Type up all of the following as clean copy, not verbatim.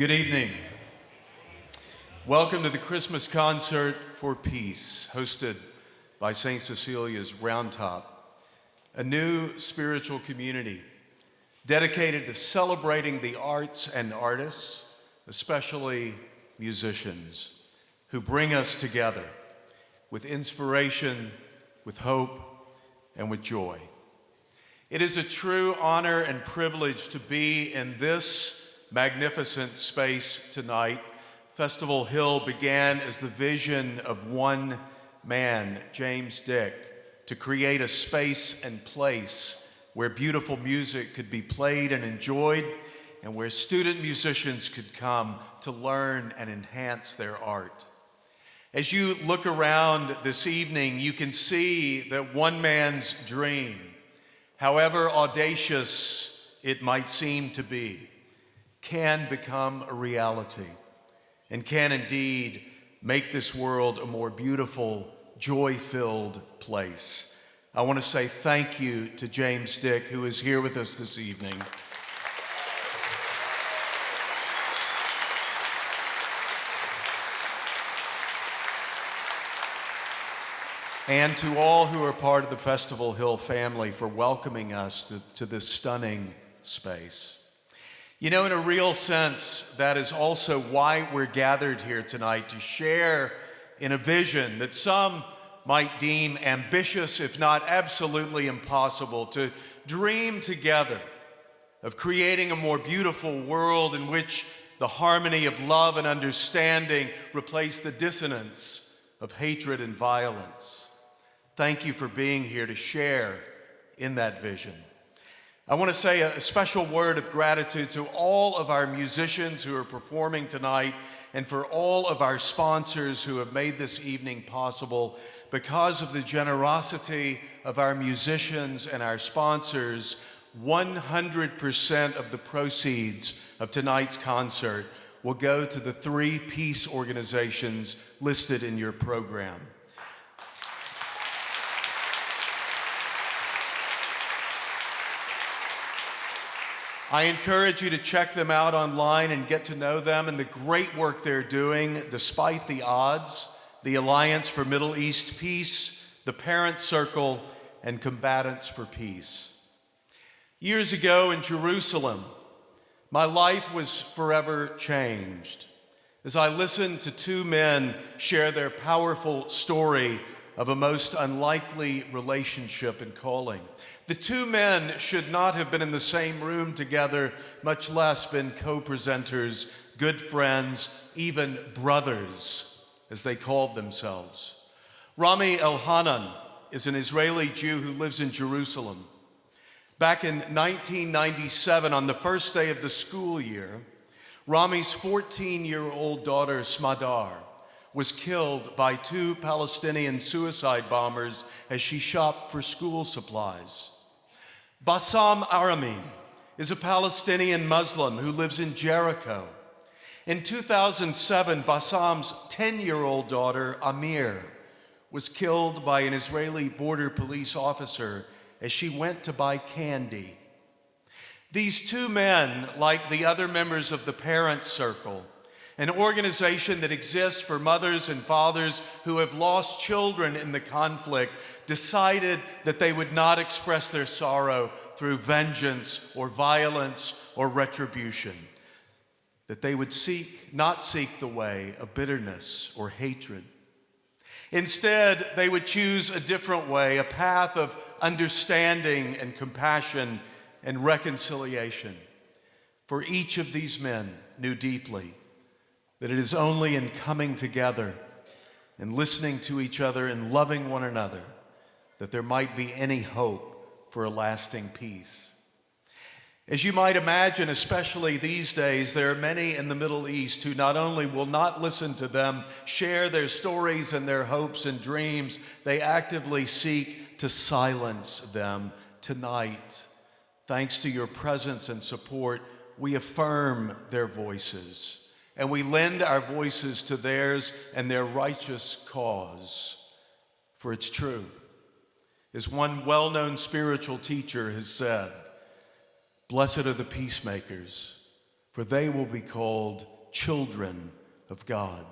Good evening. Welcome to the Christmas Concert for Peace, hosted by St. Cecilia's Round Top, a new spiritual community dedicated to celebrating the arts and artists, especially musicians, who bring us together with inspiration, with hope, and with joy. It is a true honor and privilege to be in this magnificent space tonight. Festival Hill began as the vision of one man, James Dick, to create a space and place where beautiful music could be played and enjoyed, and where student musicians could come to learn and enhance their art. As you look around this evening, you can see that one man's dream, however audacious it might seem to be, can become a reality and can indeed make this world a more beautiful, joy-filled place. I want to say thank you to James Dick, who is here with us this evening. And to all who are part of the Festival Hill family for welcoming us to this stunning space. You know, in a real sense, that is also why we're gathered here tonight, to share in a vision that some might deem ambitious, if not absolutely impossible, to dream together of creating a more beautiful world in which the harmony of love and understanding replace the dissonance of hatred and violence. Thank you for being here to share in that vision. I want to say a special word of gratitude to all of our musicians who are performing tonight, and for all of our sponsors who have made this evening possible. Because of the generosity of our musicians and our sponsors, 100% of the proceeds of tonight's concert will go to the 3 peace organizations listed in your program. I encourage you to check them out online and get to know them and the great work they're doing despite the odds. The Alliance for Middle East Peace, the Parent Circle, and Combatants for Peace. Years ago in Jerusalem, my life was forever changed as I listened to 2 men share their powerful story of a most unlikely relationship and calling. The 2 men should not have been in the same room together, much less been co-presenters, good friends, even brothers, as they called themselves. Rami Elhanan is an Israeli Jew who lives in Jerusalem. Back in 1997, on the first day of the school year, Rami's 14-year-old daughter, Smadar, was killed by 2 Palestinian suicide bombers as she shopped for school supplies. Bassam Aramin is a Palestinian Muslim who lives in Jericho. In 2007, Bassam's 10-year-old daughter, Amir, was killed by an Israeli border police officer as she went to buy candy. These 2 men, like the other members of the Parent Circle, an organization that exists for mothers and fathers who have lost children in the conflict, decided that they would not express their sorrow through vengeance or violence or retribution, that they would not seek the way of bitterness or hatred. Instead, they would choose a different way, a path of understanding and compassion and reconciliation. For each of these men knew deeply that it is only in coming together and listening to each other and loving one another that there might be any hope for a lasting peace. As you might imagine, especially these days, there are many in the Middle East who not only will not listen to them share their stories and their hopes and dreams, they actively seek to silence them. Tonight, thanks to your presence and support, we affirm their voices. And we lend our voices to theirs and their righteous cause. For it's true. As one well-known spiritual teacher has said, "Blessed are the peacemakers, for they will be called children of God.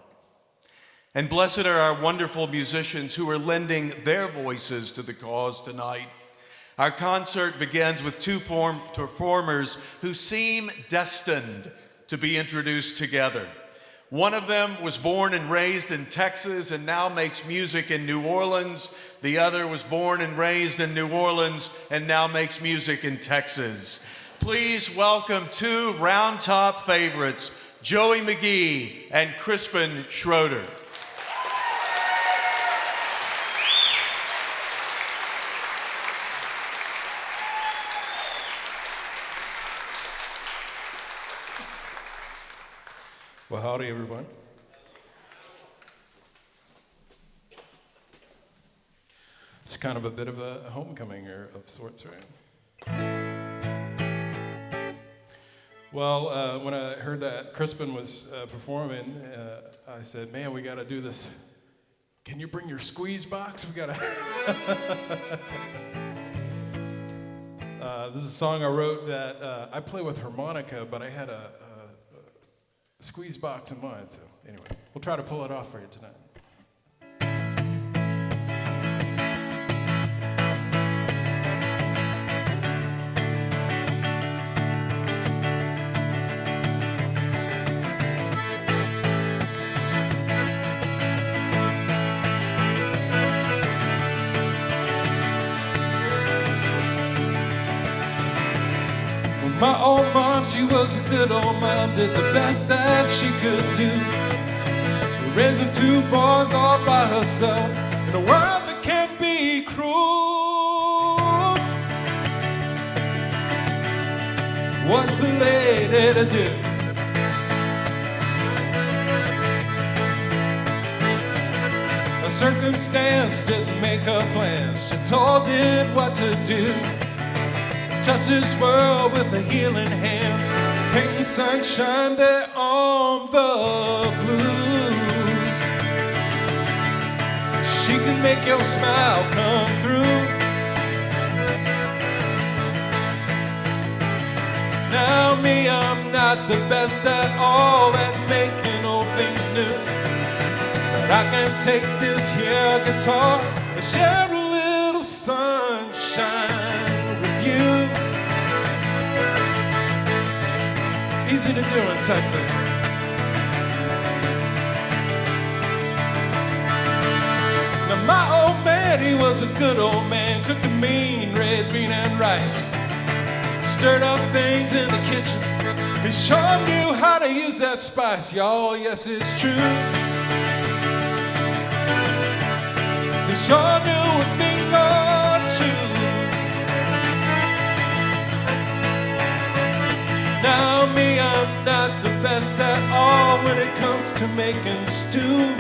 And blessed are our wonderful musicians who are lending their voices to the cause tonight. Our concert begins with two performers who seem destined to be introduced together. One of them was born and raised in Texas and now makes music in New Orleans. The other was born and raised in New Orleans and now makes music in Texas. Please welcome two Round Top favorites, Joey McGee and Crispin Schroeder. Well, howdy, everyone. It's kind of a bit of a homecoming of sorts, right? Well, when I heard that Crispin was performing, I said, man, we got to do this. Can you bring your squeeze box? We got to... This is a song I wrote that I play with harmonica, but I had a squeeze box in mind. So anyway, we'll try to pull it off for you tonight. My old mom, she was a good old mom, did the best that she could do. Raising two boys all by herself in a world that can be cruel. What's a lady to do? A circumstance didn't make her plans. She told it what to do. Touch this world with her healing hands, painting sunshine there on the blues. She can make your smile come through. Now me, I'm not the best at all at making old things new, but I can take this here guitar and share a little sunshine with you. Easy to do in Texas. Now my old man, he was a good old man, cooked a mean red bean and rice, stirred up things in the kitchen. He sure knew how to use that spice, y'all, yes it's true. He sure knew a thing or two. Now me, I'm not the best at all when it comes to making stew.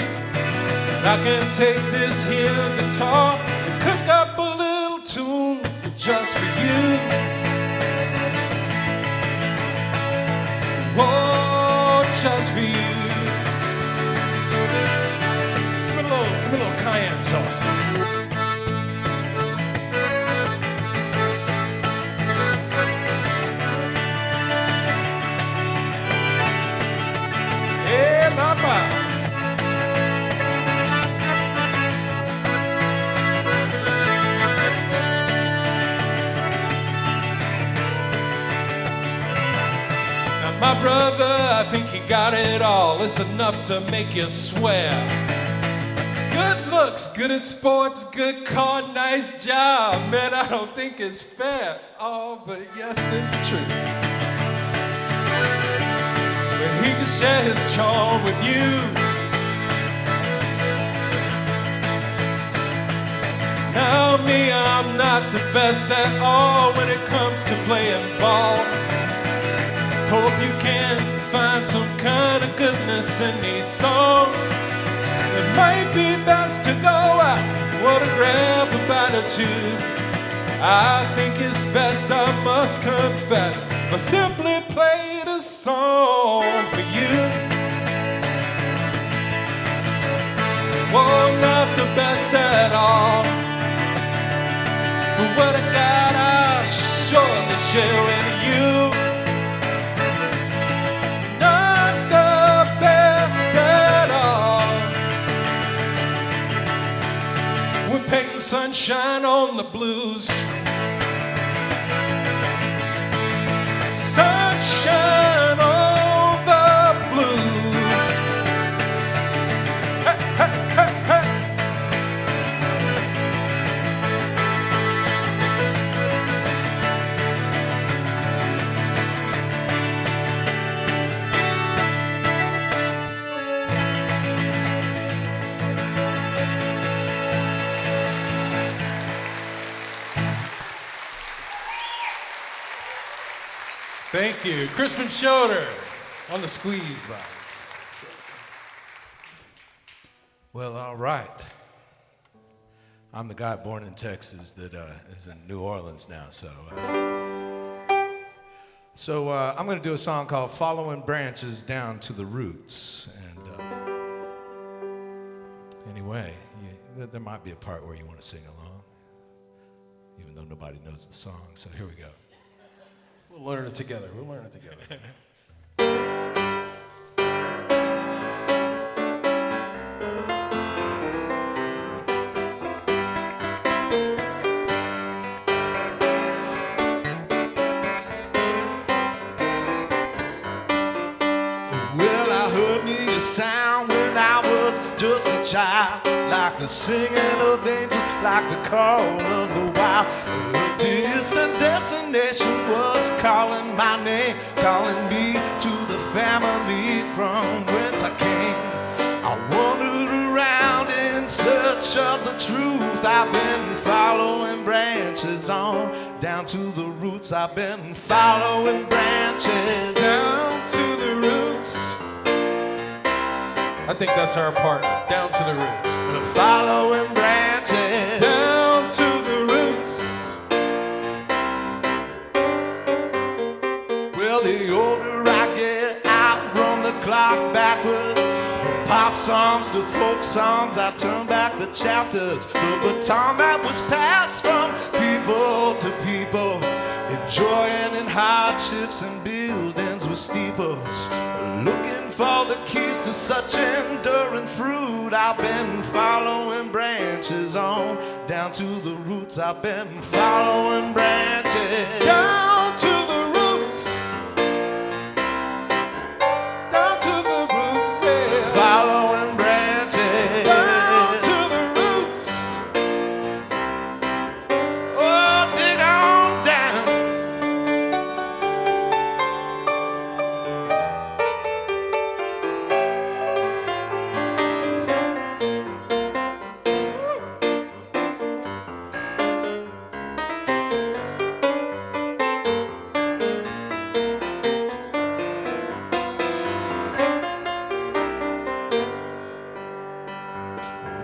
I can take this here guitar and cook up a little tune just for you. Oh, just for you. Give me a little cayenne sauce. My brother, I think he got it all. It's enough to make you swear. Good looks, good at sports, good car, nice job. Man, I don't think it's fair. Oh, but yes, it's true. But he can share his charm with you. Now me, I'm not the best at all when it comes to playing ball. Hope you can find some kind of goodness in these songs. It might be best to go out, or to grab a bite or two. I think it's best, I must confess, I simply play the song for you. Oh, not the best at all, but what I got, I'll surely share with you. sunshine on the blues. Sunshine on the blues. Hey, hey, hey, hey. Thank you. Crispin Schroeder on the squeeze box. Well, all right. I'm the guy born in Texas that is in New Orleans now, so I'm going to do a song called "Following Branches Down to the Roots." And anyway, there might be a part where you want to sing along, even though nobody knows the song. So here we go. We'll learn it together. We'll learn it together. Well, I heard me a sound when I was just a child, like the singing of angels, like the call of the wild. A distant destination was calling my name, calling me to the family from whence I came. I wandered around in search of the truth. I've been following branches on down to the roots. I've been following branches Down to the roots. I think that's our part. Down to the roots. following branches Down to the roots. Well, the older I get, I run the clock backwards. From pop songs to folk songs, I turn back the chapters. The baton that was passed from people to people, enjoying in hardships and buildings with steeples, looking for the keys to such enduring fruit. I've been following branches on down to the roots. I've been following branches Down to the roots. Down to the roots, yeah. following branches Down to the roots. Oh, dig on down.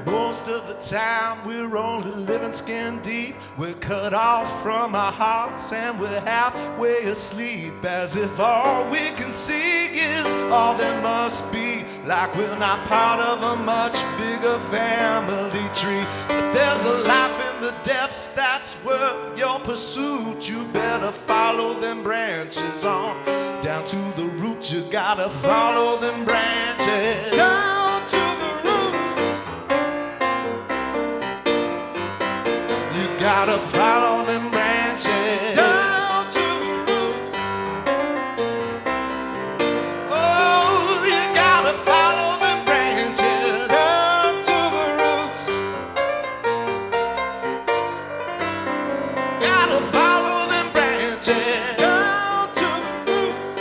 Most of the time we're only living skin deep. We're cut off from our hearts and we're halfway asleep, as if all we can see is all there must be, like we're not part of a much bigger family tree. But there's a life in the depths that's worth your pursuit. You better follow them branches on down to the roots. You gotta follow them branches Down to the roots. gotta follow them branches Down to the roots. Oh, you gotta follow them branches Down to the roots. gotta follow them branches Down to the roots.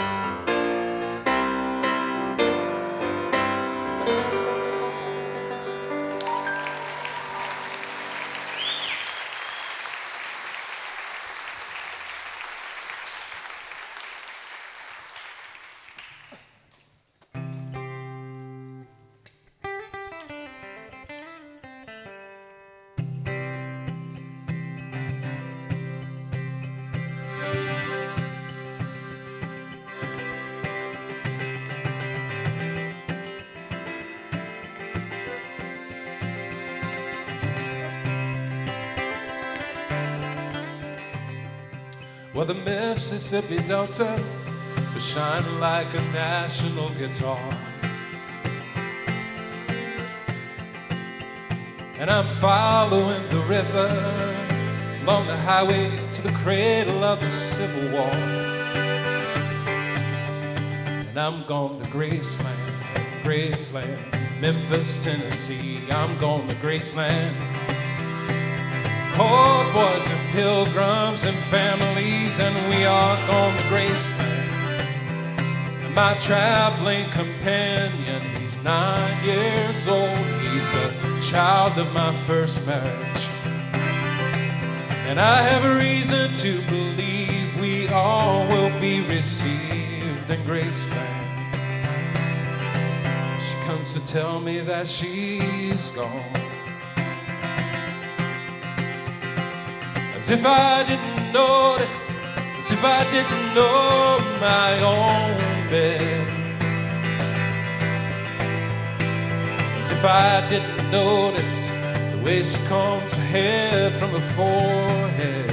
Well, the Mississippi Delta is shining like a national guitar. and I'm following the river along the highway to the cradle of the Civil War. And I'm going to Graceland, Graceland, Memphis, Tennessee. I'm going to Graceland. Poor boys and pilgrims and families, and we are going to Graceland. And my traveling companion, he's 9 years old. He's the child of my first marriage. And I have a reason to believe we all will be received in Graceland. She comes to tell me that she's gone, as if I didn't notice, as if I didn't know my own bed, as if I didn't notice the way she combs her hair from her forehead.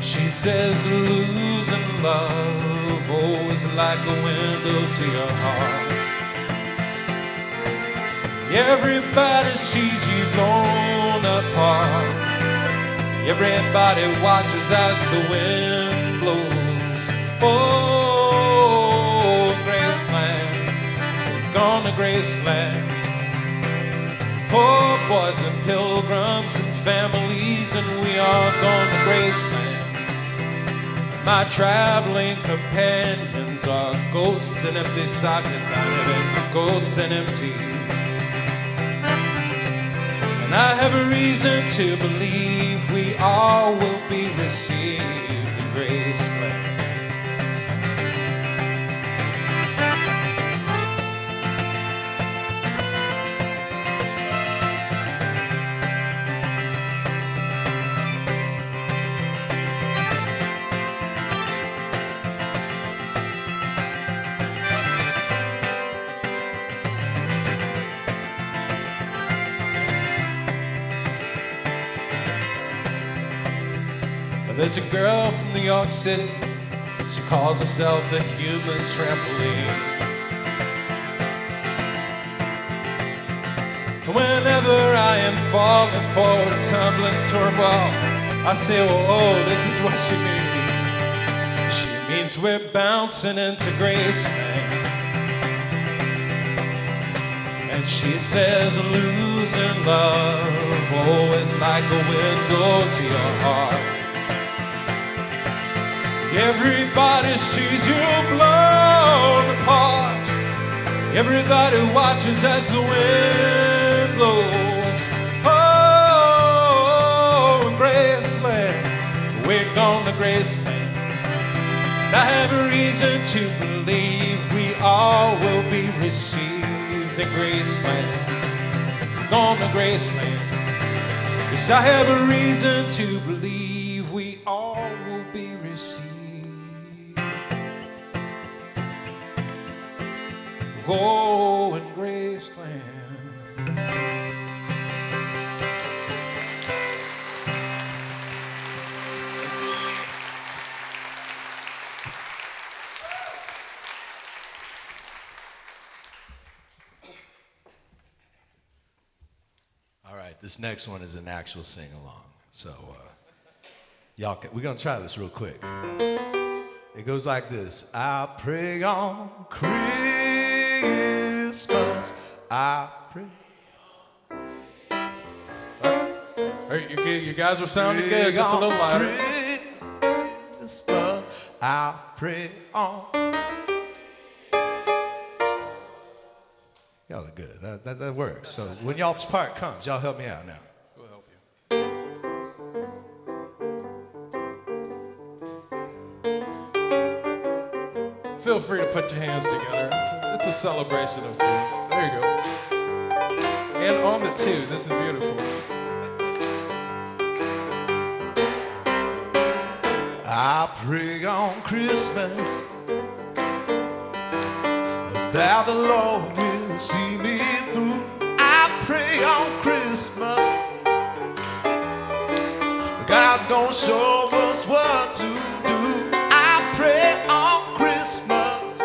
She says losing love, oh, is like a window to your heart. Everybody sees you blown apart. Everybody watches as the wind blows. Oh, Graceland, we're gone to Graceland. Poor boys and pilgrims and families, and we are gone to Graceland. My traveling companions are ghosts and empty sockets. I live in ghosts and empties. And I have a reason to believe we all will be received in Graceland. There's a girl from New York City. She calls herself the human trampoline. Whenever I am falling forward, tumbling to her wall, I say, oh, this is what she means. She means we're bouncing into Graceland. And she says losing love, oh, is like a window to your heart. Everybody sees you blown apart. Everybody watches as the wind blows. Oh, Graceland, we're gone to Graceland. And I have a reason to believe we all will be received in Graceland. Gone to Graceland. Yes, I have a reason to believe we all will be received. Oh, in Graceland. All right, this next one is an actual sing-along. So, we're gonna try this real quick. It goes like this. I pray on Christmas. I pray. Hey, you guys were sounding good, just a little louder. Christmas, I pray on. Y'all are good. That works. So when y'all's part comes, y'all help me out now. We'll help you. Feel free to put your hands together. It's a celebration of sorts. There you go. And on the two. This is beautiful. I pray on Christmas that the Lord will see me through. I pray on Christmas God's gonna show us what to do. I pray on Christmas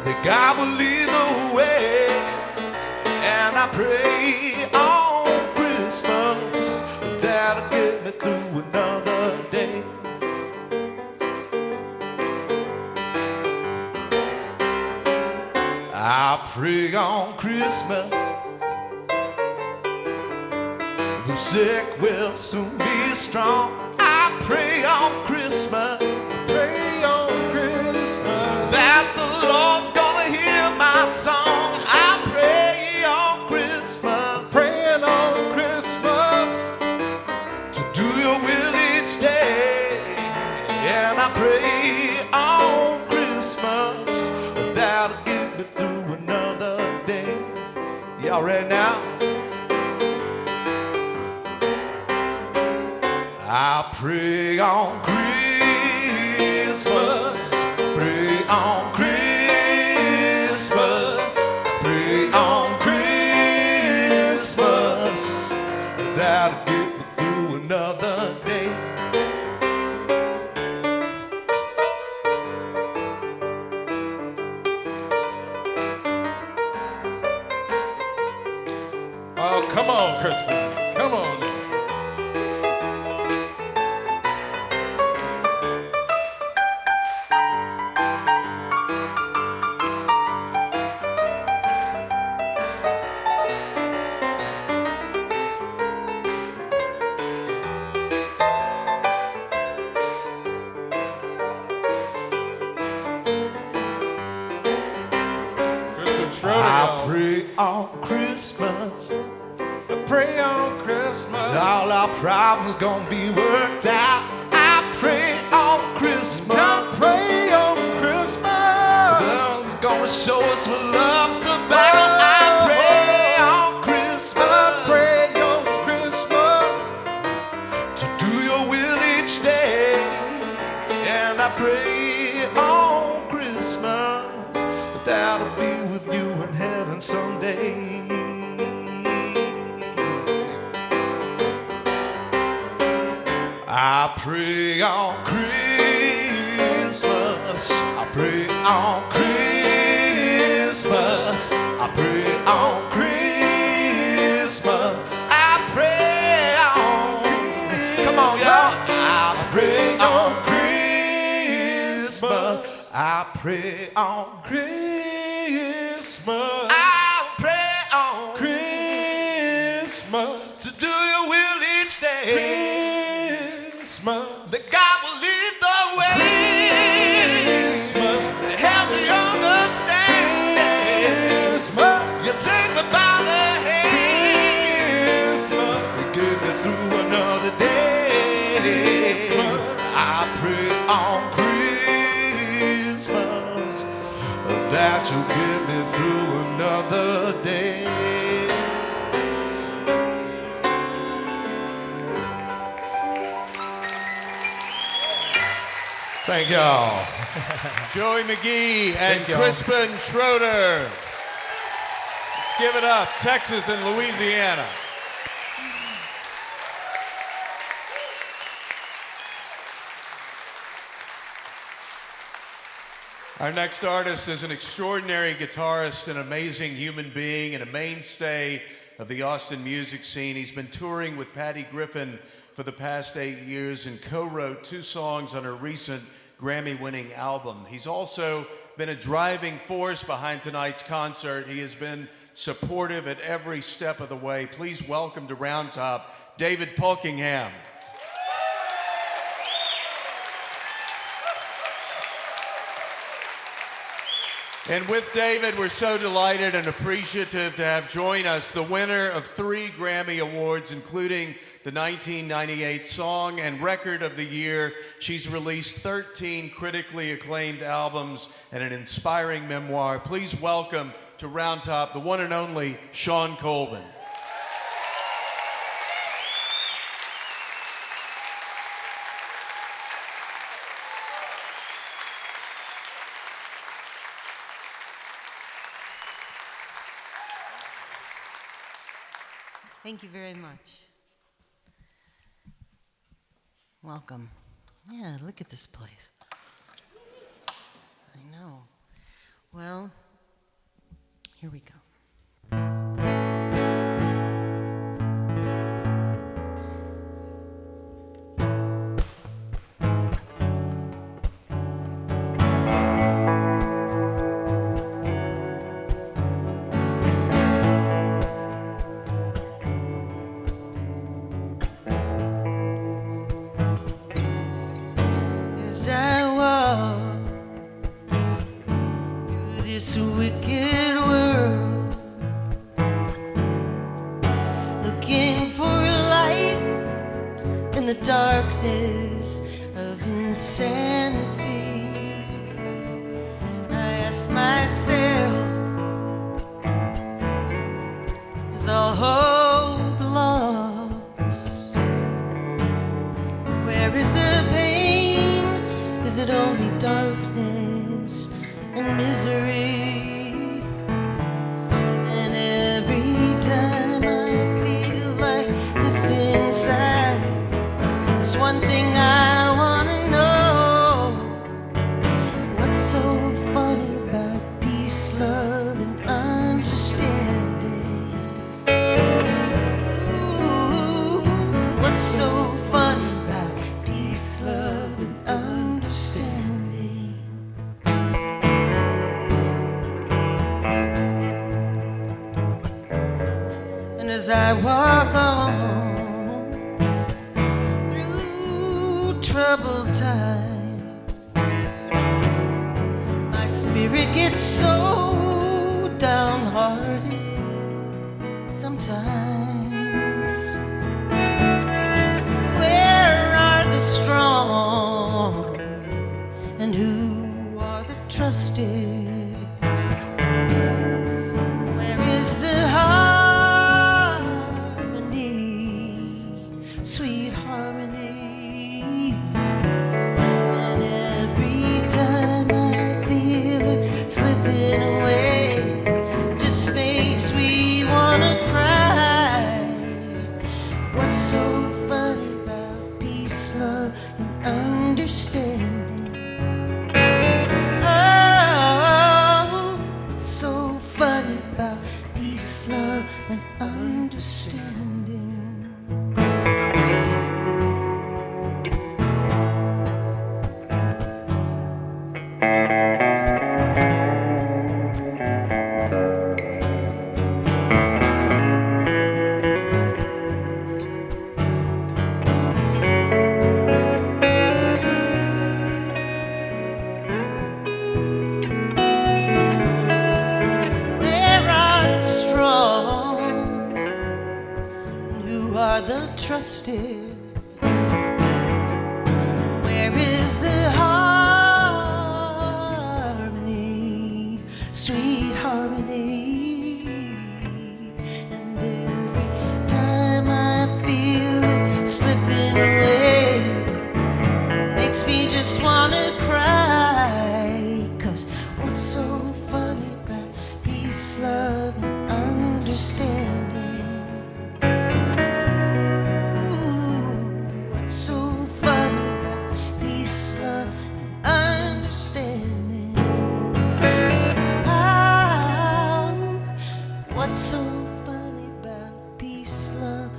that God will lead the way. I pray on Christmas that'll get me through another day. I pray on Christmas the sick will soon be strong. I pray on Christmas, Pray on Christmas. that the Lord's gonna hear my song. I pray on Christmas, Praying on Christmas. to do your will each day. And I pray on Christmas, that'll get me through another day. Y'all ready now? I pray on Christmas, pray on Christmas, pray on Christmas, that'll get me through another day. Oh, come on, Crispin. Come on. Crispin Schroeder, I y'all. pray on Christmas, Pray on Christmas. all our problems gonna be worked out. I pray on Christmas, I pray on Christmas. God's gonna show us what love's about. I pray on Christmas, I pray on Christmas. to do your will each day. And I pray on Christmas that I'll be with you in heaven someday. I pray on Christmas, I pray on Christmas, I pray on Christmas, I pray on, come on y'all, I pray on Christmas, I pray on Christmas. I pray on Christmas. to do your will each day. Christmas. That God will lead the way. Christmas. Help me understand. Christmas. You take me by the hand. Christmas. Get me through another day. Christmas. I pray on Christmas that you'll get me through another day. Thank y'all. Joey McGee and Thank y'all. Crispin Schroeder. Let's give it up, Texas and Louisiana. Our next artist is an extraordinary guitarist, an amazing human being, and a mainstay of the Austin music scene. He's been touring with Patty Griffin for the past 8 years and co-wrote 2 songs on her recent Grammy-winning album. He's also been a driving force behind tonight's concert. He has been supportive at every step of the way. Please welcome to Round Top, David Pulkingham. And with David, we're so delighted and appreciative to have join us the winner of 3 Grammy Awards, including the 1998 Song and Record of the Year. She's released 13 critically acclaimed albums and an inspiring memoir. Please welcome to Round Top the one and only Shawn Colvin. Thank you very much. Welcome. Yeah, look at this place. I know. Well, here we go. this wicked world, looking for light in the darkness of insanity. I ask myself, is all hope lost? Where is the pain? Is it only darkness and misery? And every time I feel like this inside, there's one thing I wanna know. What's so funny about peace, love, and understanding? Ooh, what's so funny about peace, love, and understanding? And as I walk on through troubled times, my spirit gets so downhearted sometimes. Where are the strong, and who are the trusted? Where is the harmony, sweet harmony? And every time I feel it slipping away, it just makes me wanna cry. What's so funny about peace, love, and understanding? Oh, what's so funny about peace, love, and understanding? Where are the strong, and who are the trusted? Where is the harmony, sweet harmony? And every time I feel it slipping away, makes me just wanna cry. 'Cause what's so funny about peace, love, and understanding? Ooh, what's so funny about peace, love, and understanding? Ah, what's so funny about peace, love,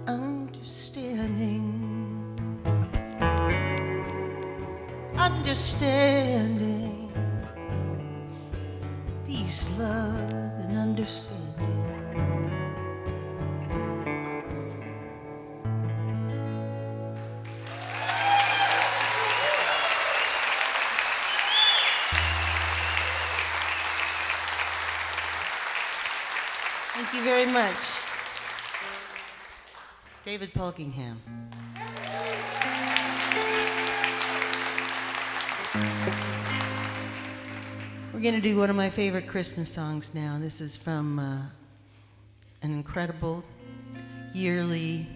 and understanding? Understanding, peace, love, and understanding. Thank you very much. David Polkingham. We're going to do one of my favorite Christmas songs now. This is from an incredible yearly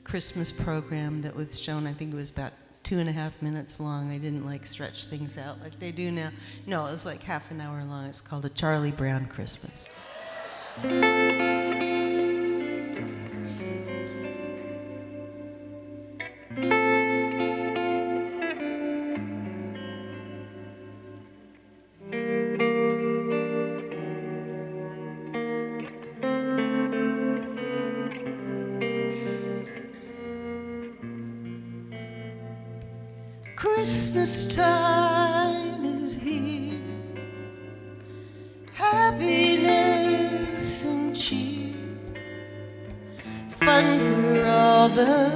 Christmas program that was shown, I think it was about 2.5 minutes long. They didn't like stretch things out like they do now. No, it was like half an hour long. It's called A Charlie Brown Christmas. Christmas time is here, happiness and cheer, fun for all the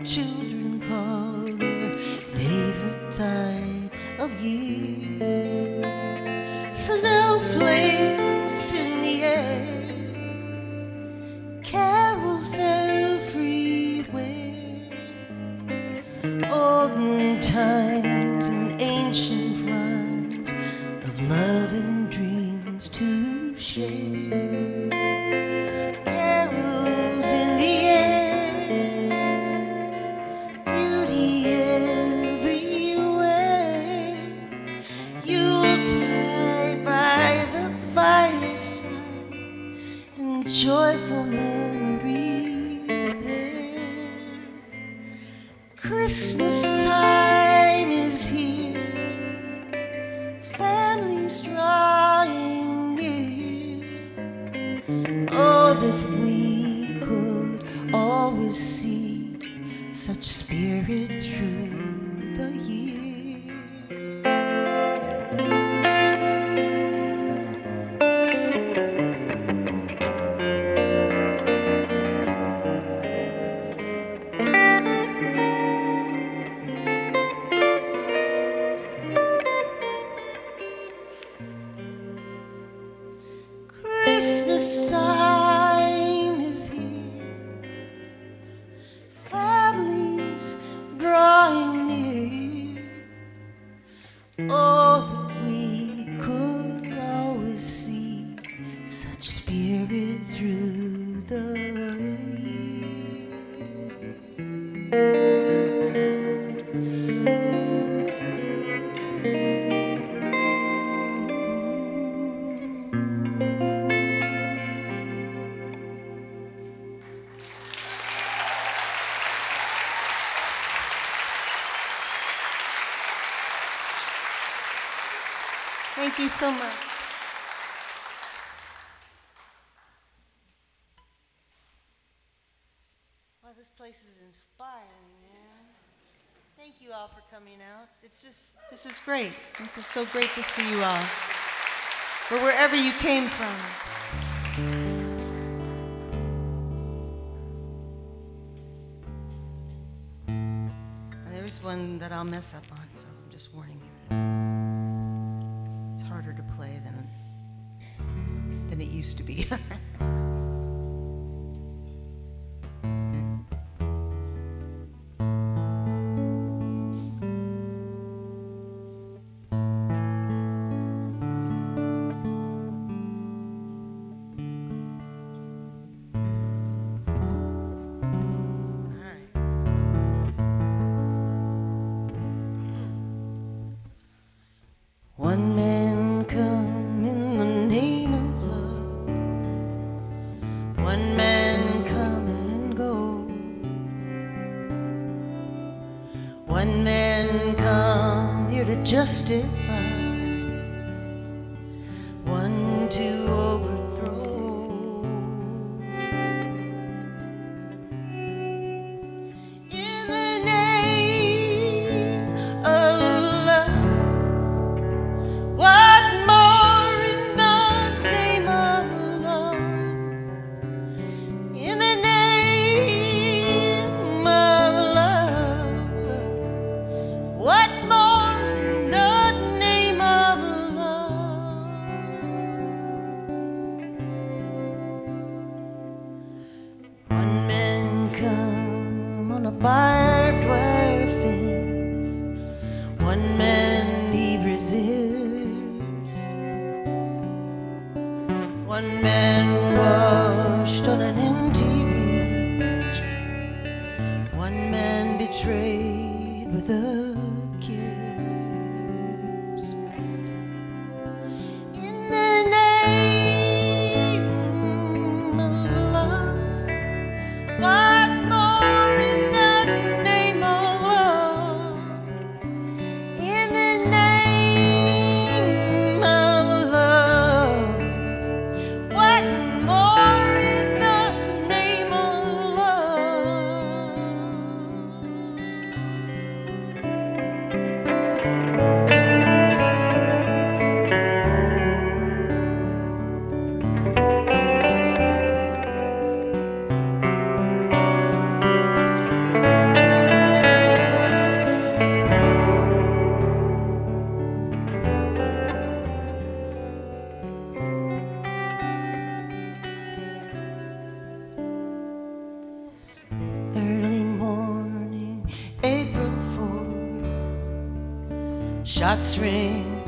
children call their favorite time of year. So now olden times and ancient rhymes of love and dreams to share. Carols in the air, beauty everywhere. Yuletide by the fireside and joyful memories there. Christmas time is here, families drawing near. Oh, that we could always see such spirit through the year. Christmas time is here, families drawing near. Oh, that we could always see such spirit through the Thank you so much. Well, this place is inspiring, man. Thank you all for coming out. This is great. This is so great to see you all. Or wherever you came from. And there's one that I'll mess up on, so I'm just warning you. It's harder to play than it used to be. One man come in the name of love, one man come and go, one man come here to justify, one to overthrow. In the name of love, what more in the name of love? In the name of love. What more in the name of love? One man come on a barbed wire fence. One man he resists. One man washed on an empty beach. One man betrayed with a kiss. In the name of love, what more in the name of love? In the name of love. What more in the name of love? shots ring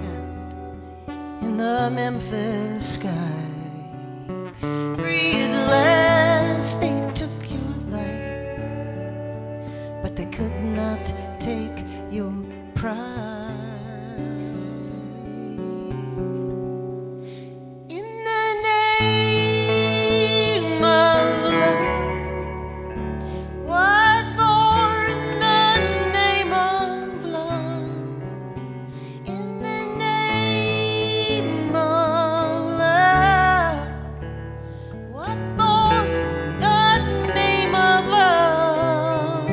out in the Memphis sky. Free at last, they took your life, but they could not take your pride. In the name of love, what more in the name of love? In the name of love, what more in the name of love?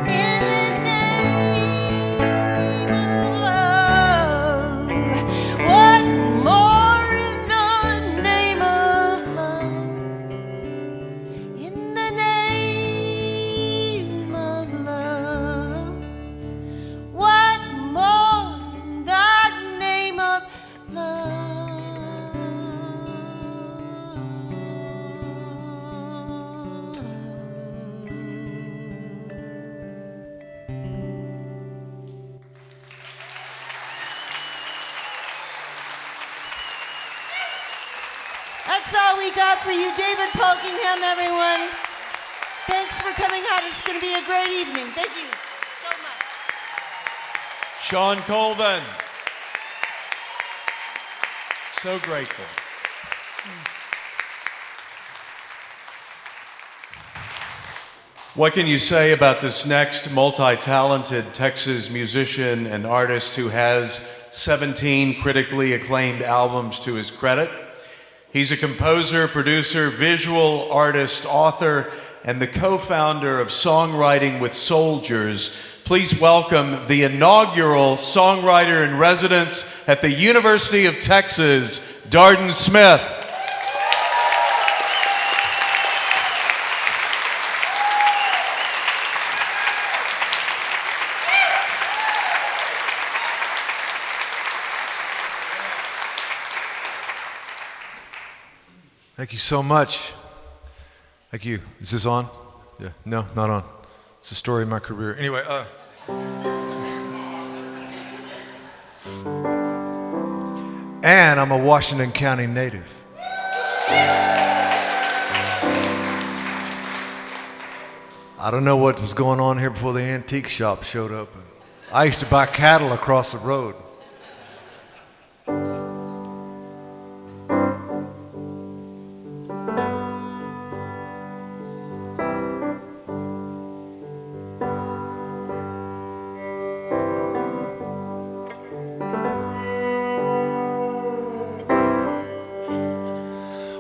In the name of love, what more in the name of love? In the name of love, what more in the name of That's all we got for you. David Polkingham, everyone. Thanks for coming out. It's going to be a great evening. Thank you so much. Sean Colvin. So grateful. What can you say about this next multi-talented Texas musician and artist who has 17 critically acclaimed albums to his credit? He's a composer, producer, visual artist, author, and the co-founder of Songwriting with Soldiers. Please welcome the inaugural songwriter in residence at the University of Texas, Darden Smith. Thank you so much. Thank you. Is this on? Yeah. No, not on. It's the story of my career. Anyway, and I'm a Washington County native. I don't know what was going on here before the antique shop showed up. I used to buy cattle across the road.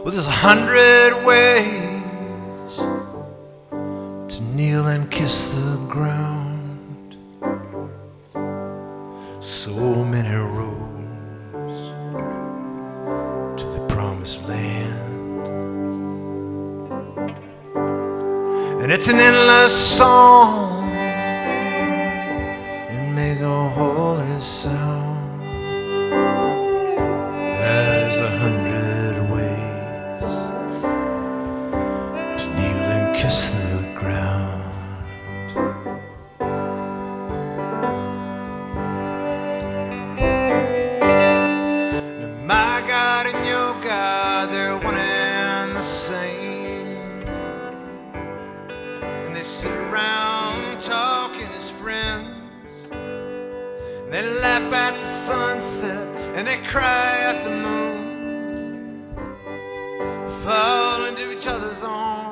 Well, there's 100 ways to kneel and kiss the ground. So many roads to the promised land. And it's an endless song and make a holy sound. There's 100 ways kiss the ground. Now my God and your God, they're one and the same. And they sit around talking as friends. And they laugh at the sunset and they cry at the moon. Fall into each other's arms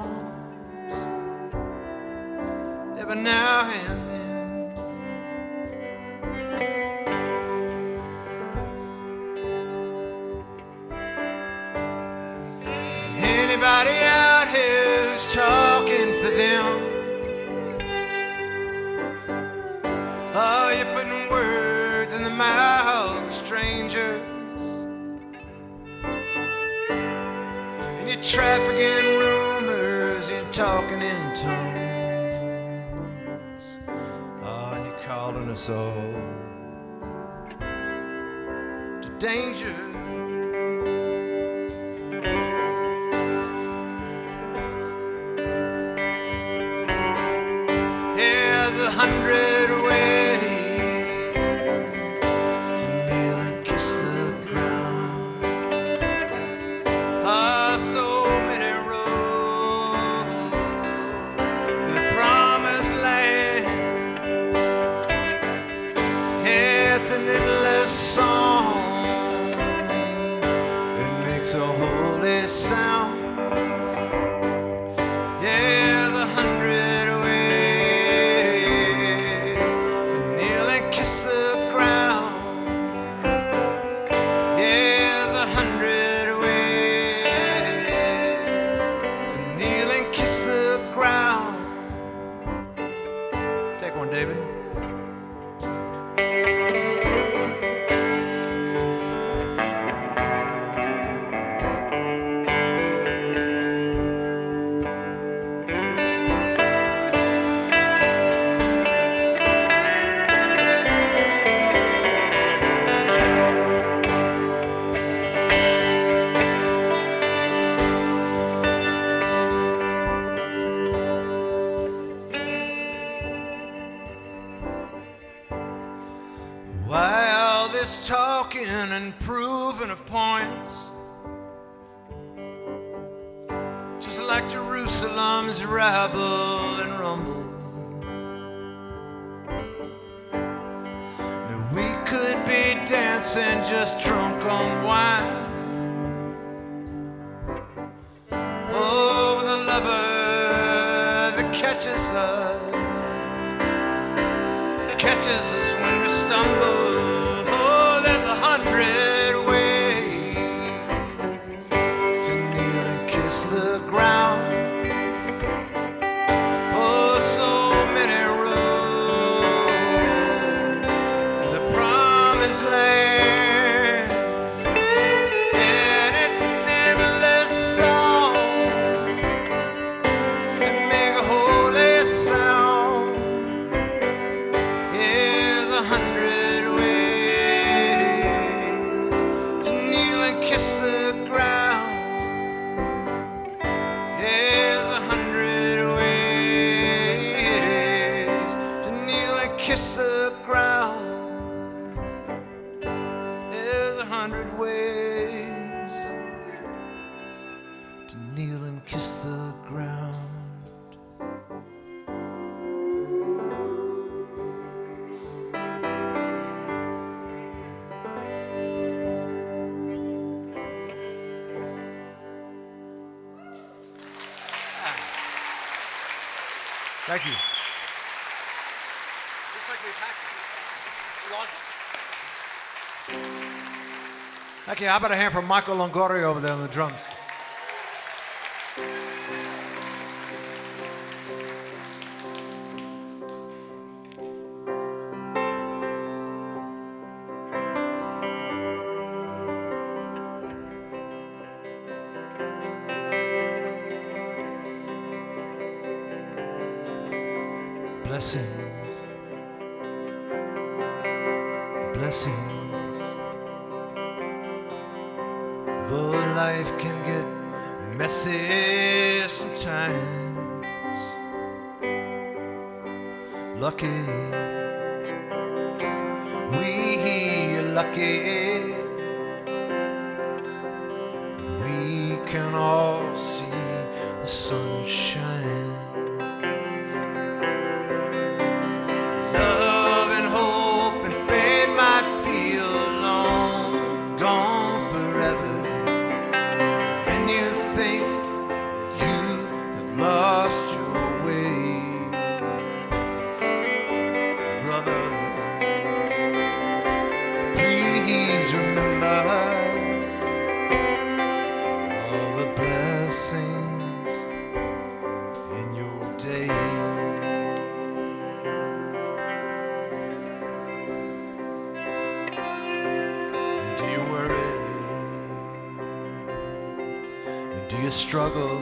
every now and then. Anybody out here who's talking for them? Oh, you're putting words in the mouth of strangers, and you're trafficking rumors, you're talking in tongues. Calling us all to danger. Yeah, there's 100 ways an endless song. It makes a holy sound. Yeah, there's 100 ways to kneel and kiss the ground. Yeah, there's 100 ways to kneel and kiss the ground. Take one, David. Why all this talking and proving of points? Just like Jerusalem's rabble and rumble. Now we could be dancing just drunk on wine. Oh, the lover that catches us when we stumble. Oh, there's 100 ways to kneel and kiss the ground. Oh, so many roads to the promised land. And it's an endless song that make a holy sound. 100 ways to kneel and kiss the ground. There's 100 ways to kneel and kiss the ground. There's 100 ways to kneel and kiss the ground. Thank you. Just like we practiced. Thank you. How about a hand for Michael Longoria over there on the drums? Blessings, blessings. Though life can get messy sometimes, lucky, we're lucky. We can all see the sunshine. Do you struggle?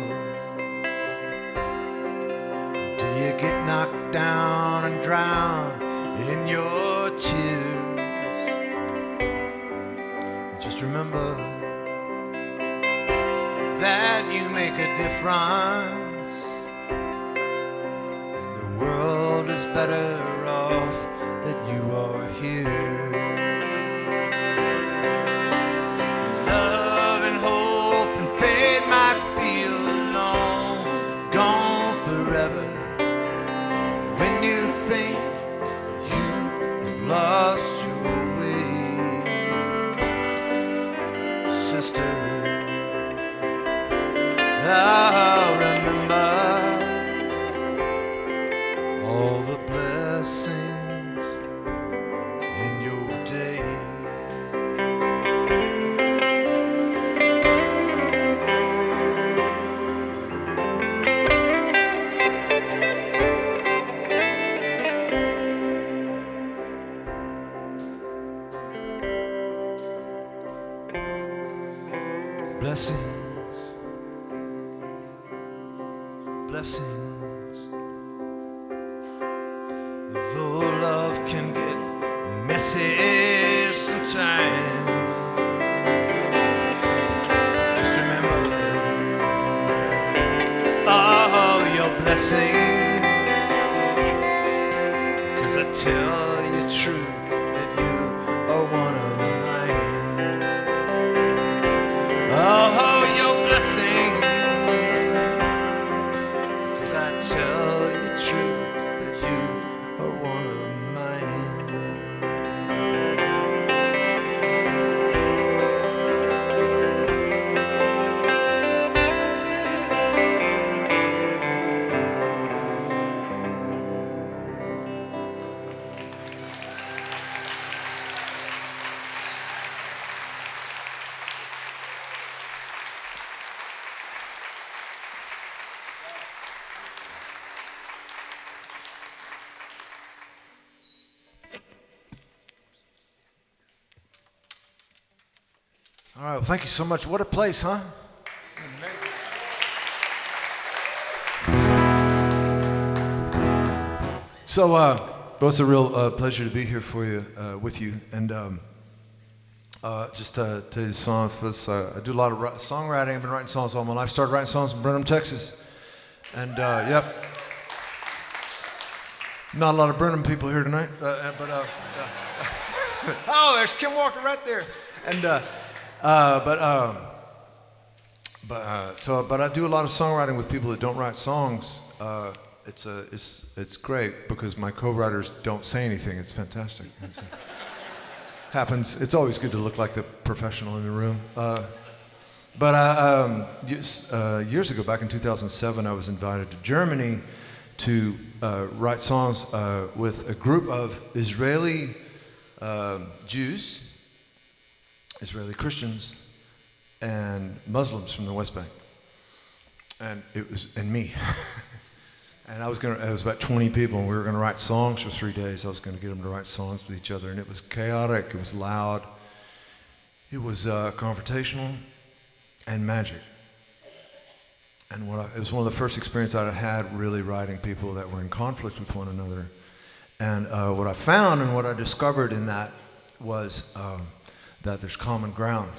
Do you get knocked down and drown in your tears? Just remember that you make a difference. The world is better off that you are here. When you think you've lost your way, blessings in your day. Blessings, blessings. Though love can get messy sometimes, just remember all your blessings, 'cause I tell you true that you are one of mine. Oh, your blessing, 'cause I tell you true that you are one of mine. All right, well, thank you so much. What a place, huh? So, well, it's a real pleasure to be here for you, with you. And just to tell you the song, I do a lot of songwriting. I've been writing songs all my life. Started writing songs in Brenham, Texas. And, yep. Not a lot of Brenham people here tonight, but oh, there's Kim Walker right there. And, but I do a lot of songwriting with people that don't write songs. It's great because my co-writers don't say anything. It's fantastic. Happens. It's always good to look like the professional in the room. Years ago, back in 2007, I was invited to Germany to write songs with a group of Israeli Jews, Israeli Christians, and Muslims from the West Bank, and me. And it was about 20 people, and we were going to write songs for 3 days. I was going to get them to write songs with each other, and it was chaotic. It was loud. It was confrontational and magic. And it was one of the first experiences I had really writing people that were in conflict with one another. And what I found and what I discovered in that was that there's common ground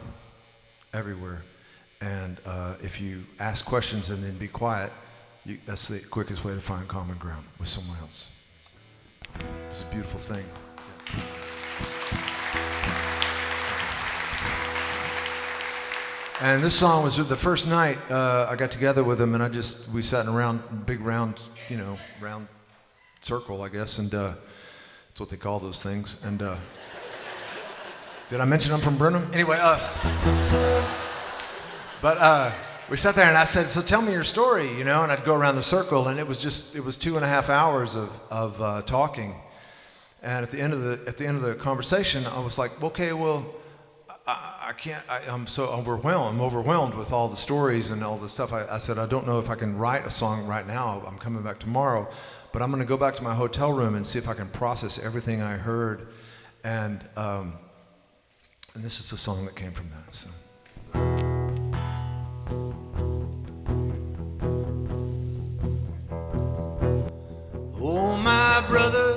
everywhere. And if you ask questions and then be quiet, that's the quickest way to find common ground with someone else. It's a beautiful thing. And this song was the first night I got together with him, and we sat in a big round circle, I guess, and that's what they call those things. And did I mention I'm from Brenham? Anyway, we sat there and I said, so tell me your story, and I'd go around the circle, and it was 2.5 hours of talking. And at the end of the conversation, I was like, okay, well, I can't, I'm so overwhelmed. I'm overwhelmed with all the stories and all the stuff. I said, I don't know if I can write a song right now. I'm coming back tomorrow, but I'm going to go back to my hotel room and see if I can process everything I heard. And this is the song that came from that. So. Oh, my brother,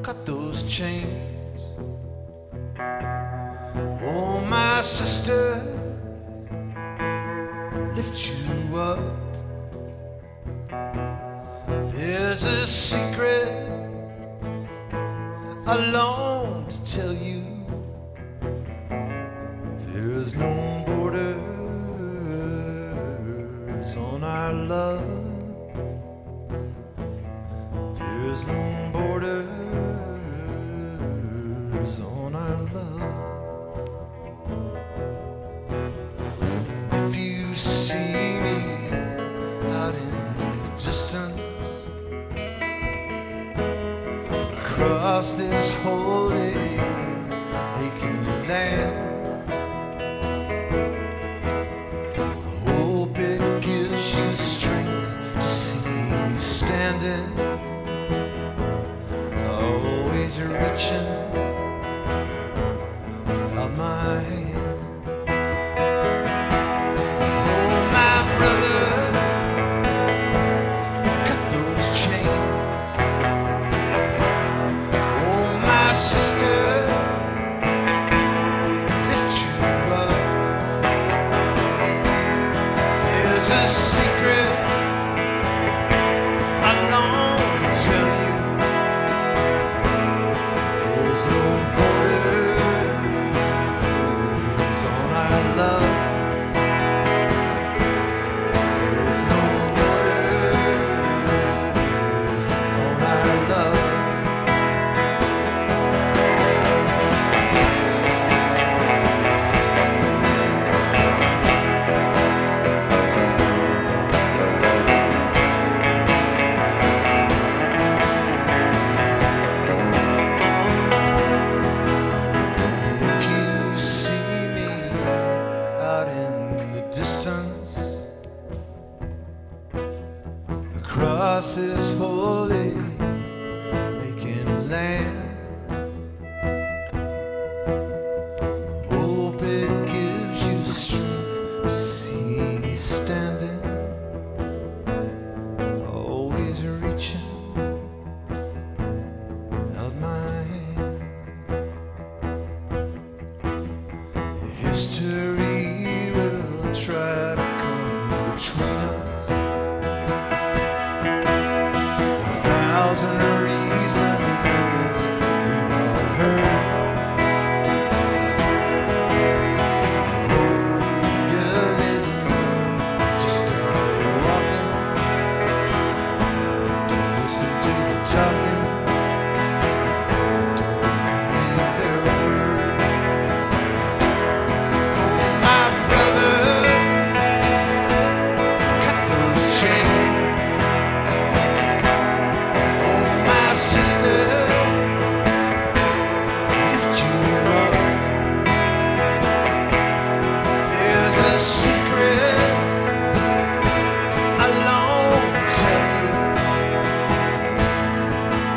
cut those chains. Oh, my sister, lift you up. There's a secret I long to tell you. There's no borders on our love. There's no borders on our love. If you see me out in the distance, across this holy aching land. I hope it gives you strength to see me standing, always reaching out my hand. Oh, my brother, cut those chains. Oh, my sister, lift you up. There's a secret I long to tell you. There's no borders on our love. There's no borders on our love. If you see me out in the distance, across this holy aching land, hope it gives you strength to see me standing, always reaching out my hand. History will try to come between us. A thousand reasons we've all heard. Good enough, just start walking. Don't listen to the talking. Don't believe their word. My brother, cut those chains. Oh, my sister, lift you up. There's a secret I long to tell you.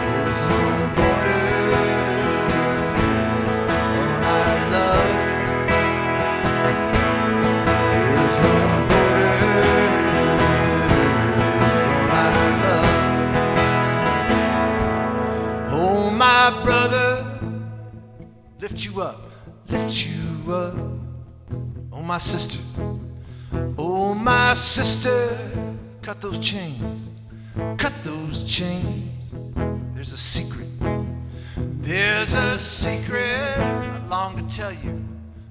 There's no borders on our love. There's no borders on our love. Oh, my brother, lift you up, lift you up. Oh, my sister, oh, my sister, cut those chains, cut those chains. There's a secret, there's a secret I long to tell you,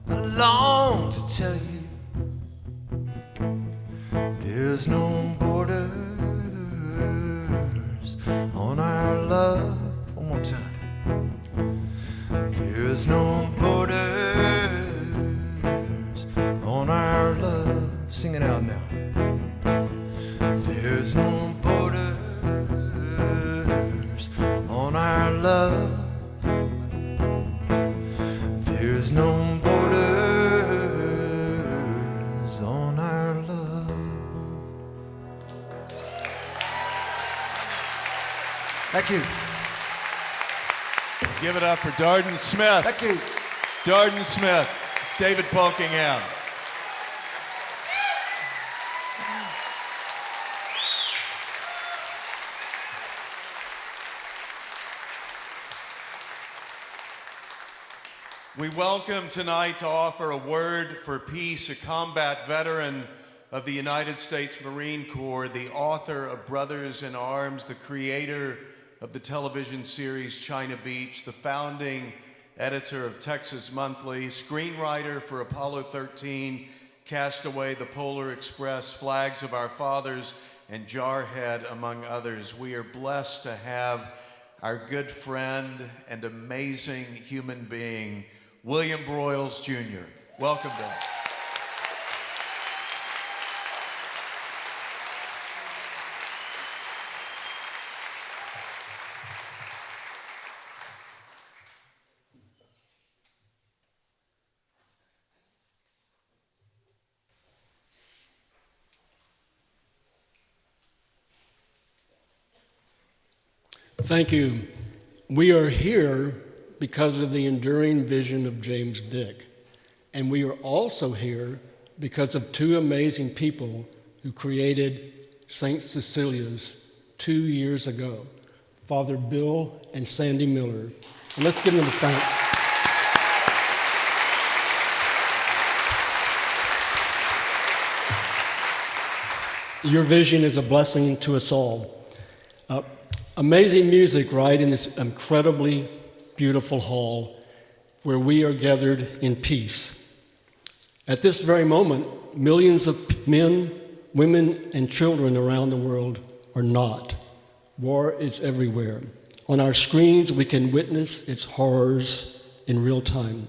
I long to tell you. There's no borders on our love. One more time. There's no borders on our love. Sing it out now. There's no borders on our love. There's no borders on our love. Thank you. Give it up for Darden Smith. Thank you. Darden Smith, David Polkingham. We welcome tonight to offer a word for peace, a combat veteran of the United States Marine Corps, the author of Brothers in Arms, the creator of the television series China Beach, the founding editor of Texas Monthly, screenwriter for Apollo 13, Castaway, The Polar Express, Flags of Our Fathers, and Jarhead, among others. We are blessed to have our good friend and amazing human being, William Broyles Jr. Welcome, Bill. Thank you. We are here because of the enduring vision of James Dick. And we are also here because of two amazing people who created St. Cecilia's 2 years ago, Father Bill and Sandy Miller. And let's give them a thanks. Your vision is a blessing to us all. Amazing music, right, in this incredibly beautiful hall where we are gathered in peace. At this very moment, millions of men, women, and children around the world are not. War is everywhere. On our screens, we can witness its horrors in real time.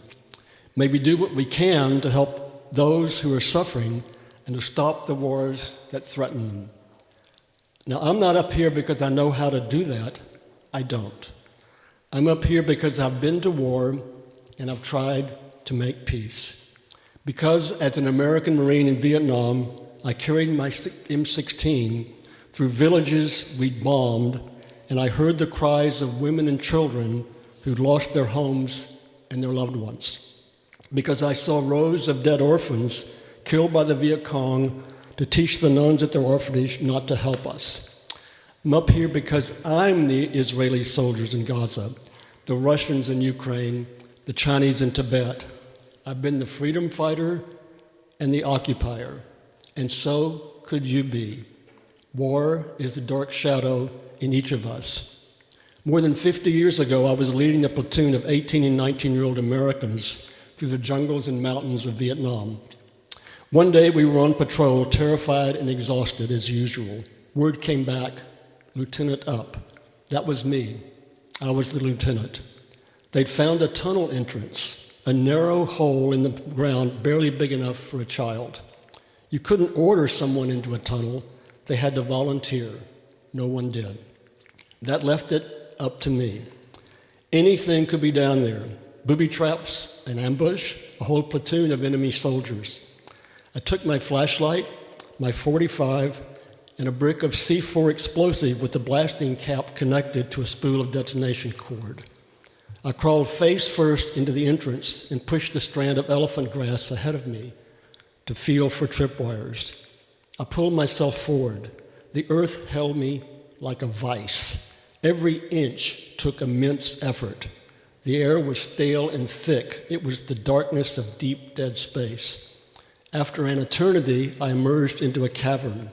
May we do what we can to help those who are suffering and to stop the wars that threaten them. Now, I'm not up here because I know how to do that. I don't. I'm up here because I've been to war and I've tried to make peace. Because as an American Marine in Vietnam, I carried my M16 through villages we'd bombed, and I heard the cries of women and children who'd lost their homes and their loved ones. Because I saw rows of dead orphans killed by the Viet Cong to teach the nuns at their orphanage not to help us. I'm up here because I'm the Israeli soldiers in Gaza, the Russians in Ukraine, the Chinese in Tibet. I've been the freedom fighter and the occupier, and so could you be. War is the dark shadow in each of us. More than 50 years ago, I was leading a platoon of 18 and 19-year-old Americans through the jungles and mountains of Vietnam. One day we were on patrol, terrified and exhausted as usual. Word came back, Lieutenant up. That was me. I was the lieutenant. They'd found a tunnel entrance, a narrow hole in the ground barely big enough for a child. You couldn't order someone into a tunnel. They had to volunteer. No one did. That left it up to me. Anything could be down there. Booby traps, an ambush, a whole platoon of enemy soldiers. I took my flashlight, my .45, and a brick of C4 explosive with the blasting cap connected to a spool of detonation cord. I crawled face first into the entrance and pushed a strand of elephant grass ahead of me to feel for tripwires. I pulled myself forward. The earth held me like a vice. Every inch took immense effort. The air was stale and thick. It was the darkness of deep, dead space. After an eternity, I emerged into a cavern.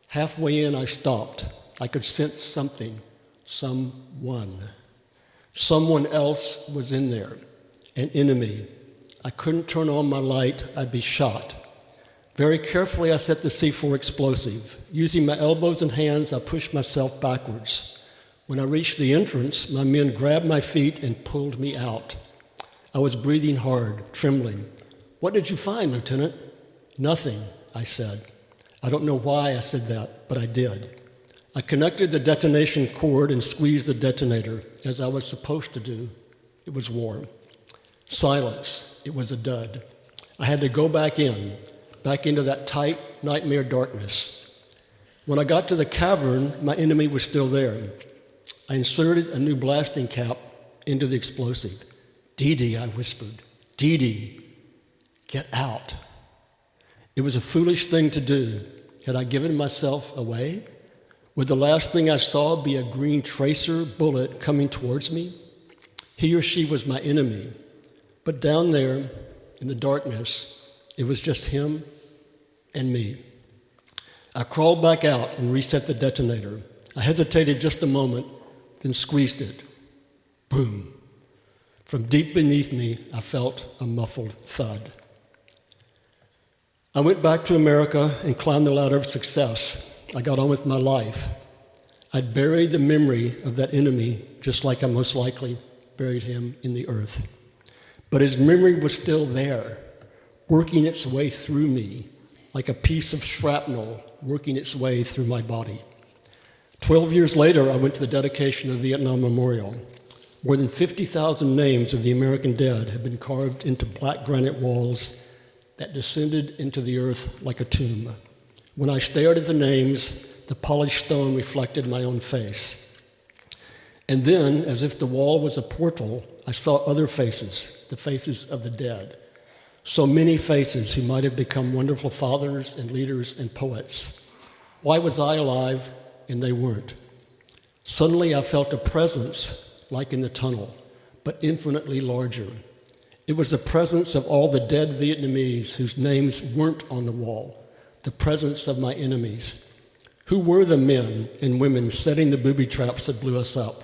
Halfway in, I stopped. I could sense something, someone. Someone else was in there, an enemy. I couldn't turn on my light, I'd be shot. Very carefully, I set the C4 explosive. Using my elbows and hands, I pushed myself backwards. When I reached the entrance, my men grabbed my feet and pulled me out. I was breathing hard, trembling. What did you find, Lieutenant? Nothing, I said. I don't know why I said that, but I did. I connected the detonation cord and squeezed the detonator, as I was supposed to do. It was warm. Silence. It was a dud. I had to go back into that tight nightmare darkness. When I got to the cavern, my enemy was still there. I inserted a new blasting cap into the explosive. Dee Dee, I whispered. Dee Dee, get out. It was a foolish thing to do. Had I given myself away? Would the last thing I saw be a green tracer bullet coming towards me? He or she was my enemy. But down there in the darkness, it was just him and me. I crawled back out and reset the detonator. I hesitated just a moment, then squeezed it. Boom. From deep beneath me, I felt a muffled thud. I went back to America and climbed the ladder of success. I got on with my life. I'd buried the memory of that enemy just like I most likely buried him in the earth. But his memory was still there, working its way through me like a piece of shrapnel working its way through my body. 12 years later, I went to the dedication of the Vietnam Memorial. More than 50,000 names of the American dead had been carved into black granite walls that descended into the earth like a tomb. When I stared at the names, the polished stone reflected my own face. And then, as if the wall was a portal, I saw other faces, the faces of the dead. So many faces who might have become wonderful fathers and leaders and poets. Why was I alive and they weren't? Suddenly I felt a presence like in the tunnel, but infinitely larger. It was the presence of all the dead Vietnamese whose names weren't on the wall, the presence of my enemies. Who were the men and women setting the booby traps that blew us up,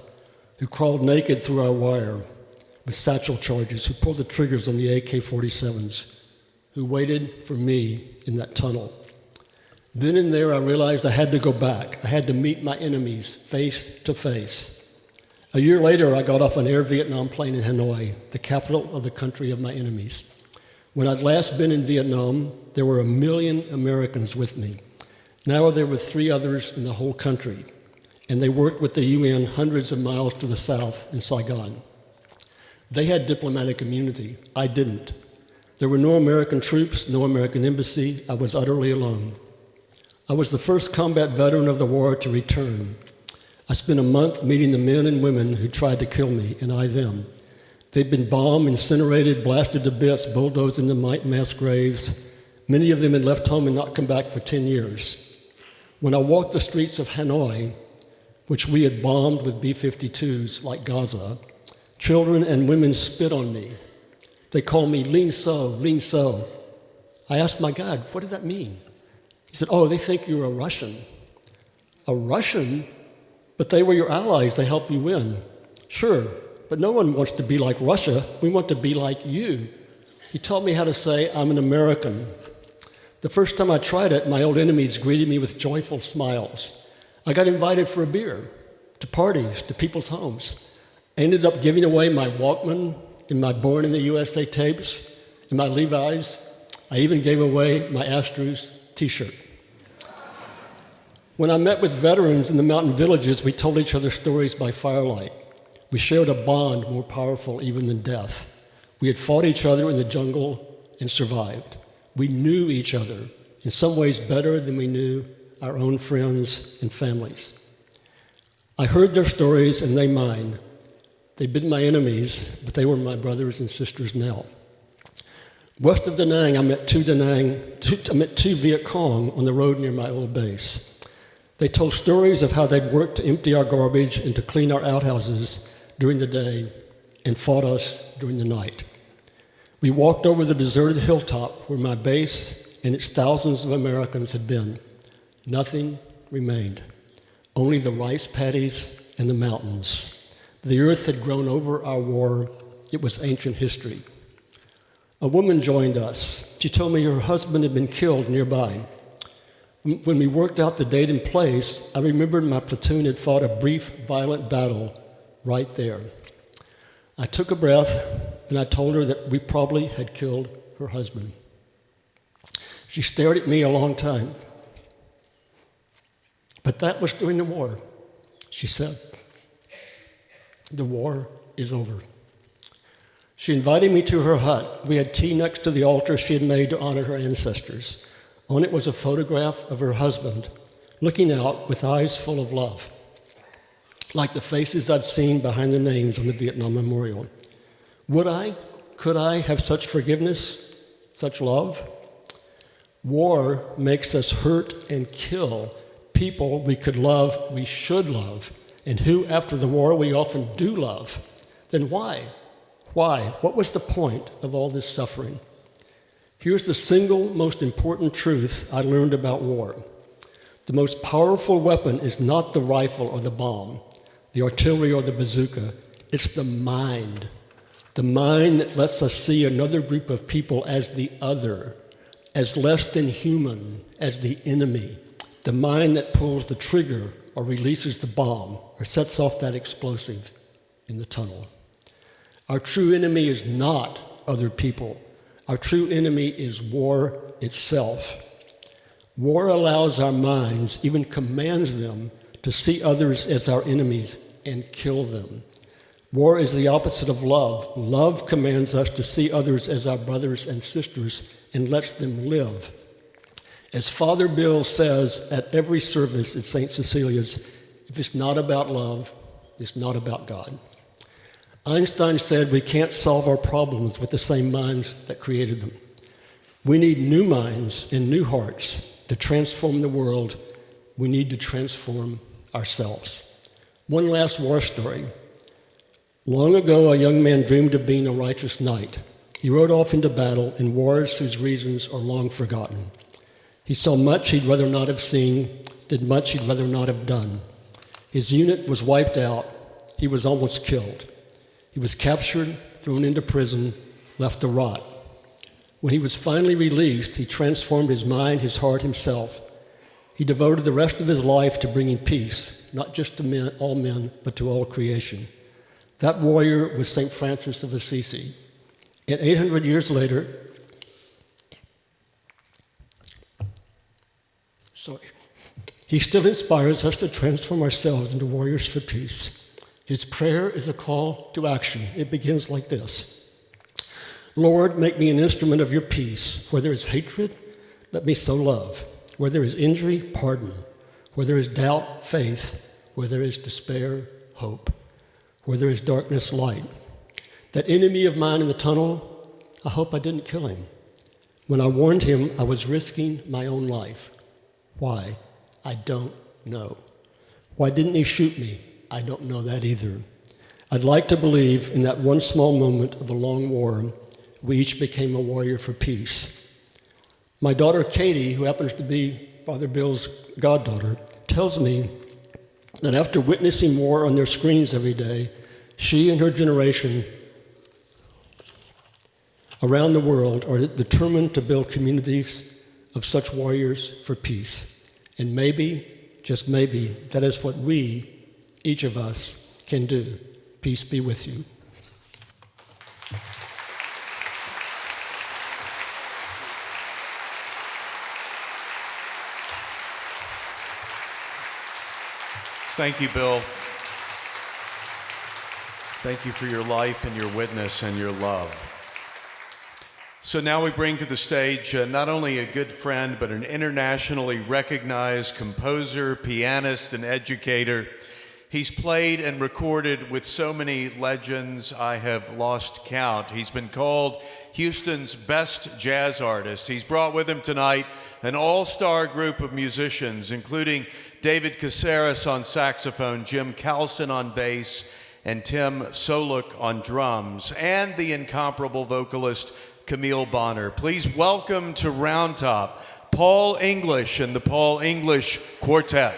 who crawled naked through our wire with satchel charges, who pulled the triggers on the AK-47s, who waited for me in that tunnel? Then and there I realized I had to go back. I had to meet my enemies face to face. A year later, I got off an Air Vietnam plane in Hanoi, the capital of the country of my enemies. When I'd last been in Vietnam, there were 1 million Americans with me. Now there were 3 others in the whole country, and they worked with the UN hundreds of miles to the south in Saigon. They had diplomatic immunity. I didn't. There were no American troops, no American embassy. I was utterly alone. I was the first combat veteran of the war to return. I spent a month meeting the men and women who tried to kill me, and I them. They'd been bombed, incinerated, blasted to bits, bulldozed into mass graves. Many of them had left home and not come back for 10 years. When I walked the streets of Hanoi, which we had bombed with B-52s like Gaza, children and women spit on me. They called me Lean So, Lean So. I asked my God, what did that mean? He said, oh, they think you're a Russian. A Russian? But they were your allies. They helped you win. Sure, but no one wants to be like Russia. We want to be like you. He taught me how to say, I'm an American. The first time I tried it, my old enemies greeted me with joyful smiles. I got invited for a beer, to parties, to people's homes. I ended up giving away my Walkman and my Born in the USA tapes and my Levi's. I even gave away my Astros t-shirt. When I met with veterans in the mountain villages, we told each other stories by firelight. We shared a bond more powerful even than death. We had fought each other in the jungle and survived. We knew each other in some ways better than we knew our own friends and families. I heard their stories and they mine. They'd been my enemies, but they were my brothers and sisters now. West of Da Nang, I met two Viet Cong on the road near my old base. They told stories of how they'd worked to empty our garbage and to clean our outhouses during the day and fought us during the night. We walked over the deserted hilltop where my base and its thousands of Americans had been. Nothing remained, only the rice paddies and the mountains. The earth had grown over our war. It was ancient history. A woman joined us. She told me her husband had been killed nearby. When we worked out the date and place, I remembered my platoon had fought a brief, violent battle right there. I took a breath, and I told her that we probably had killed her husband. She stared at me a long time. But that was during the war, she said. The war is over. She invited me to her hut. We had tea next to the altar she had made to honor her ancestors. On it was a photograph of her husband, looking out with eyes full of love, like the faces I'd seen behind the names on the Vietnam Memorial. Could I have such forgiveness, such love? War makes us hurt and kill people we could love, we should love, and who, after the war, we often do love. Then why? Why? What was the point of all this suffering? Here's the single most important truth I learned about war. The most powerful weapon is not the rifle or the bomb, the artillery or the bazooka. It's the mind that lets us see another group of people as the other, as less than human, as the enemy. The mind that pulls the trigger or releases the bomb or sets off that explosive in the tunnel. Our true enemy is not other people. Our true enemy is war itself. War allows our minds, even commands them, to see others as our enemies and kill them. War is the opposite of love. Love commands us to see others as our brothers and sisters and lets them live. As Father Bill says at every service at St. Cecilia's, if it's not about love, is not about God. Einstein said we can't solve our problems with the same minds that created them. We need new minds and new hearts to transform the world. We need to transform ourselves. One last war story. Long ago, a young man dreamed of being a righteous knight. He rode off into battle in wars whose reasons are long forgotten. He saw much he'd rather not have seen, did much he'd rather not have done. His unit was wiped out. He was almost killed. He was captured, thrown into prison, left to rot. When he was finally released, he transformed his mind, his heart, himself. He devoted the rest of his life to bringing peace, not just to all men, but to all creation. That warrior was St. Francis of Assisi. And 800 years later, he still inspires us to transform ourselves into warriors for peace. His prayer is a call to action. It begins like this: Lord, make me an instrument of your peace. Where there is hatred, let me sow love. Where there is injury, pardon. Where there is doubt, faith. Where there is despair, hope. Where there is darkness, light. That enemy of mine in the tunnel, I hope I didn't kill him. When I warned him, I was risking my own life. Why? I don't know. Why didn't he shoot me? I don't know that either. I'd like to believe in that one small moment of a long war, we each became a warrior for peace. My daughter Katie, who happens to be Father Bill's goddaughter, tells me that after witnessing war on their screens every day, she and her generation around the world are determined to build communities of such warriors for peace. And maybe, just maybe, that is what we, each of us, can do. Peace be with you. Thank you, Bill. Thank you for your life and your witness and your love. So now we bring to the stage not only a good friend, but an internationally recognized composer, pianist, and educator. He's played and recorded with so many legends, I have lost count. He's been called Houston's best jazz artist. He's brought with him tonight an all-star group of musicians, including David Caceres on saxophone, Jim Calson on bass, and Tim Soluk on drums, and the incomparable vocalist Camille Bonner. Please welcome to Round Top, Paul English and the Paul English Quartet.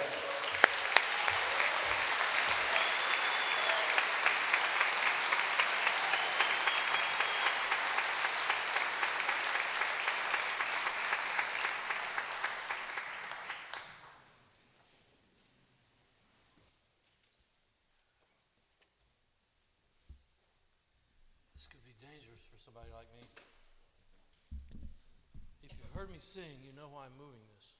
This could be dangerous for somebody like me. If you've heard me sing, you know why I'm moving this.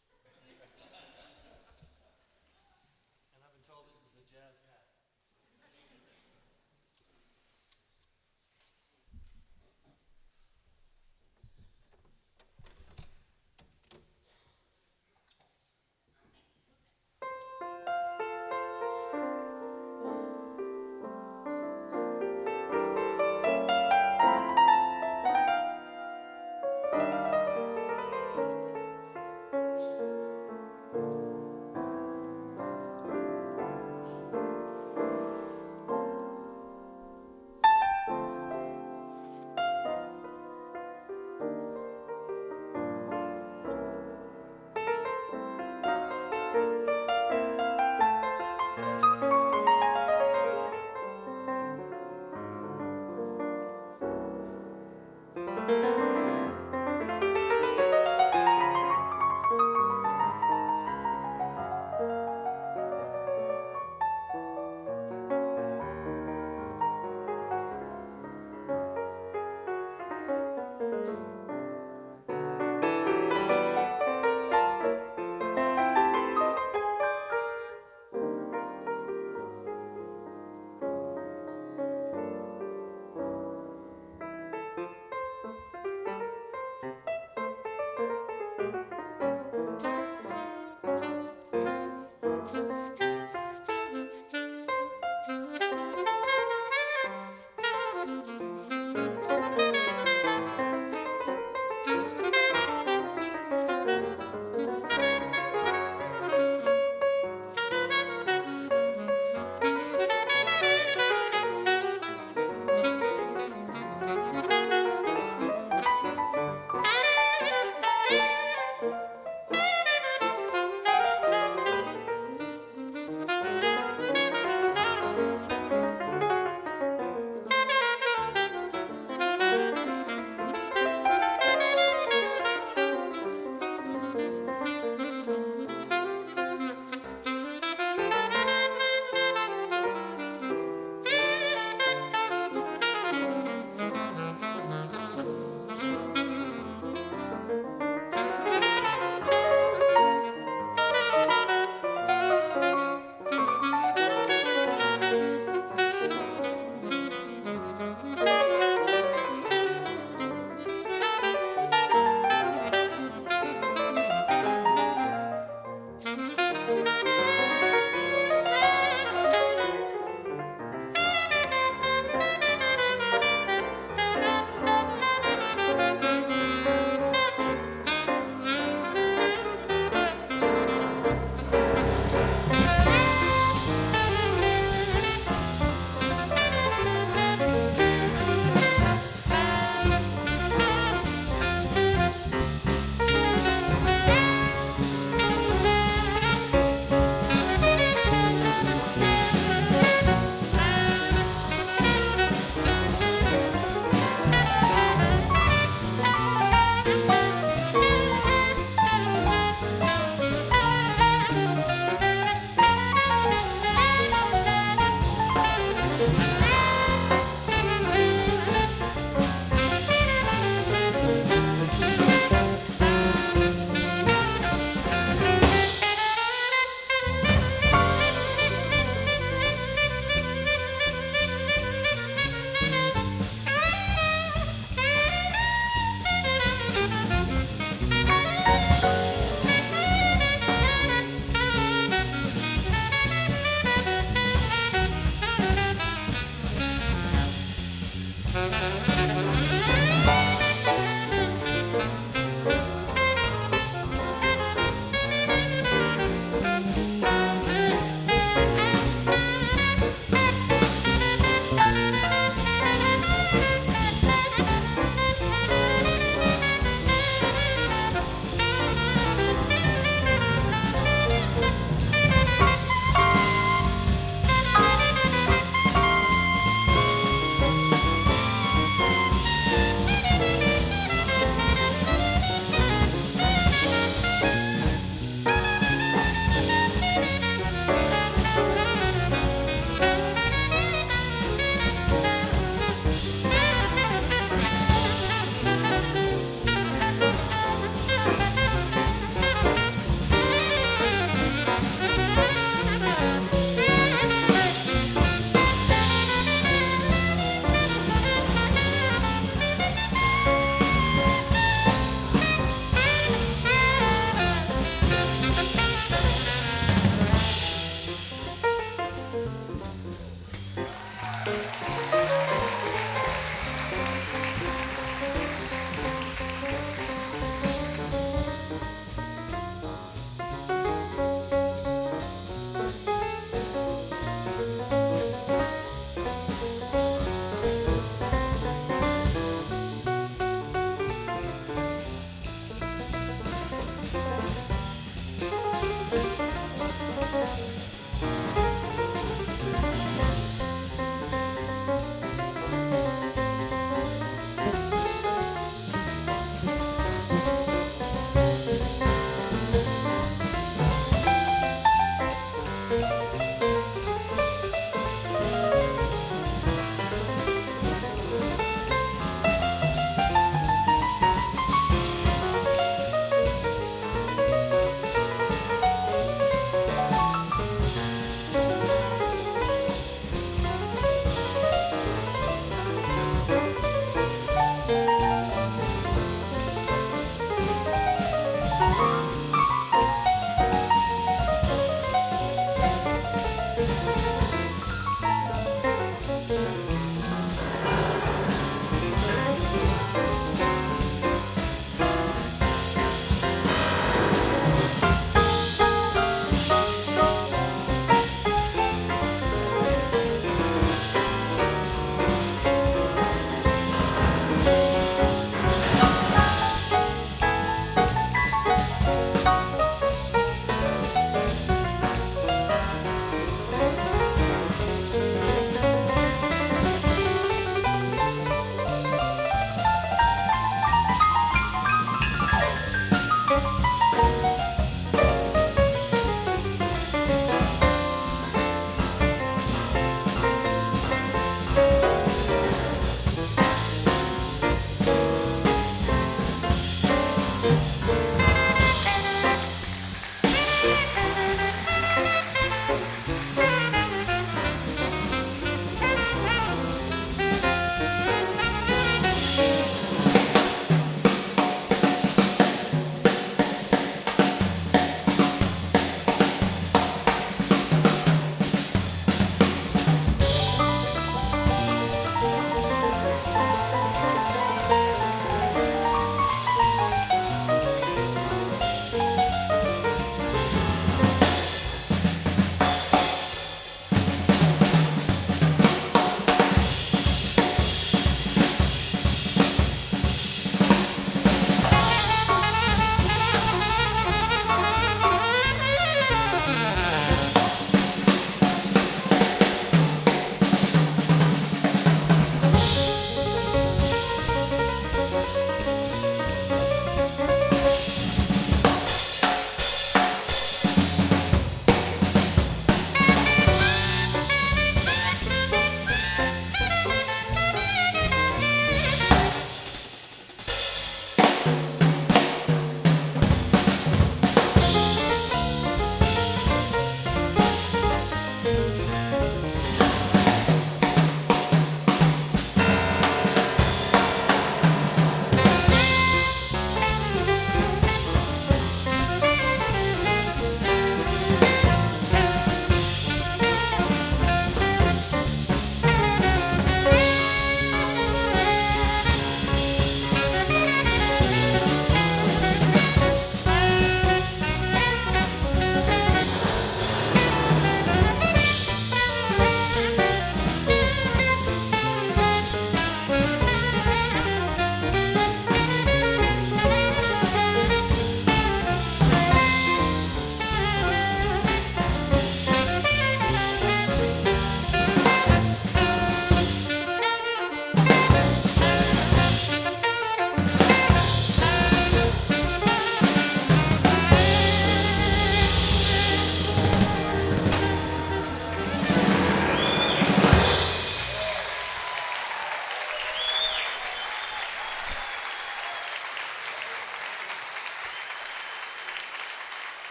And I've been told this is the jazz hat.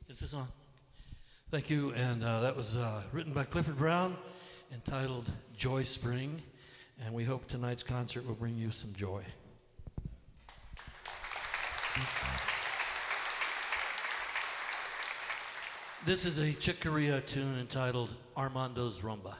Is this on? Thank you. And that was written by Clifford Brown, entitled Joy Spring. And we hope tonight's concert will bring you some joy. This is a Chick Corea tune entitled Armando's Rumba.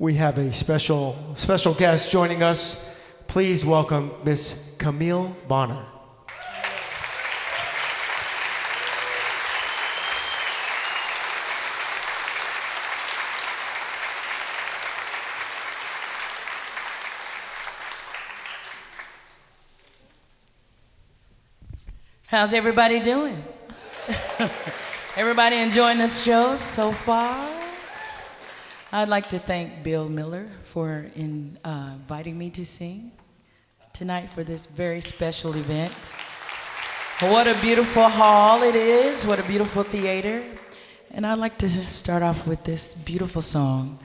We have a special guest joining us. Please welcome Miss Camille Bonner. How's everybody doing? Everybody enjoying this show so far? I'd like to thank Bill Miller for inviting me to sing tonight for this very special event. What a beautiful hall it is. What a beautiful theater. And I'd like to start off with this beautiful song,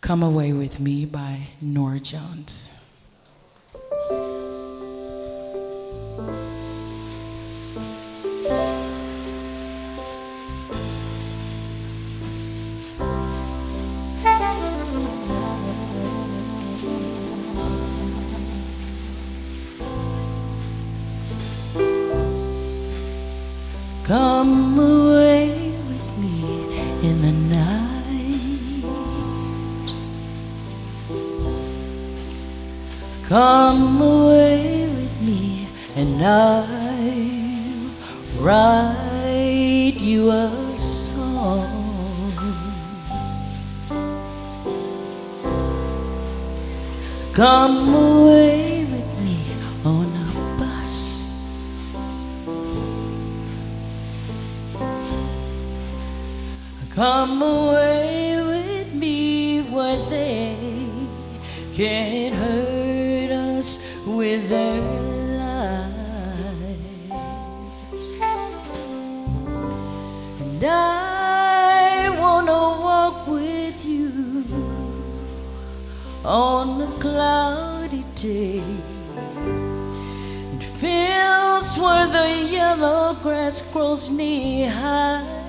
Come Away With Me by Norah Jones. Come away with me in the night. Come away with me and I'll write you a song. Come away with me on a bus. Come away with me where they can't hurt day. In fields where the yellow grass grows knee high.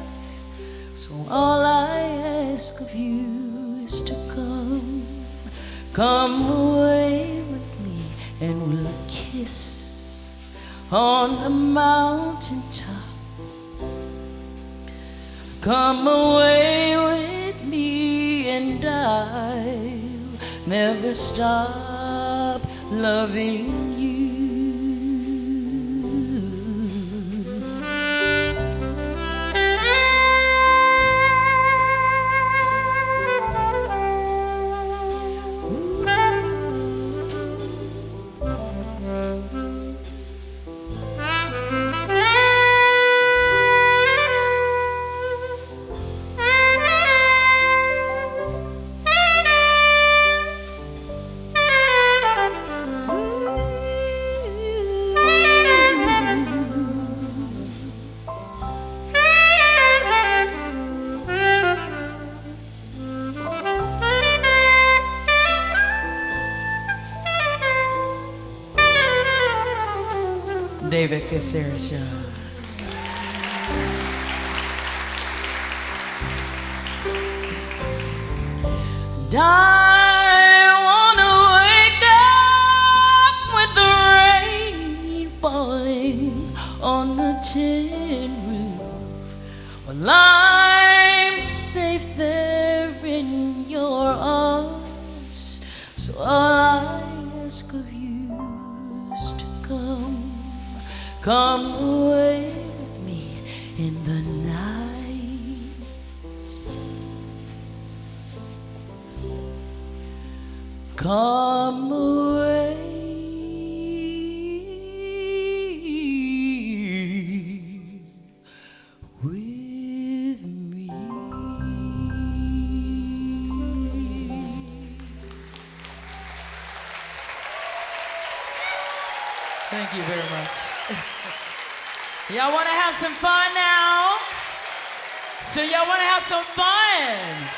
So all I ask of you is to come away with me, and we'll kiss on the mountaintop. Come away with me, and I'll never stop loving you. David Caceres Show. And I wanna wake up with the rain falling on the tin roof, while I'm safe there in your arms. So all I ask of you is to come away with me in the night. Come away with me. Thank you very much. Y'all want to have some fun now? So y'all want to have some fun?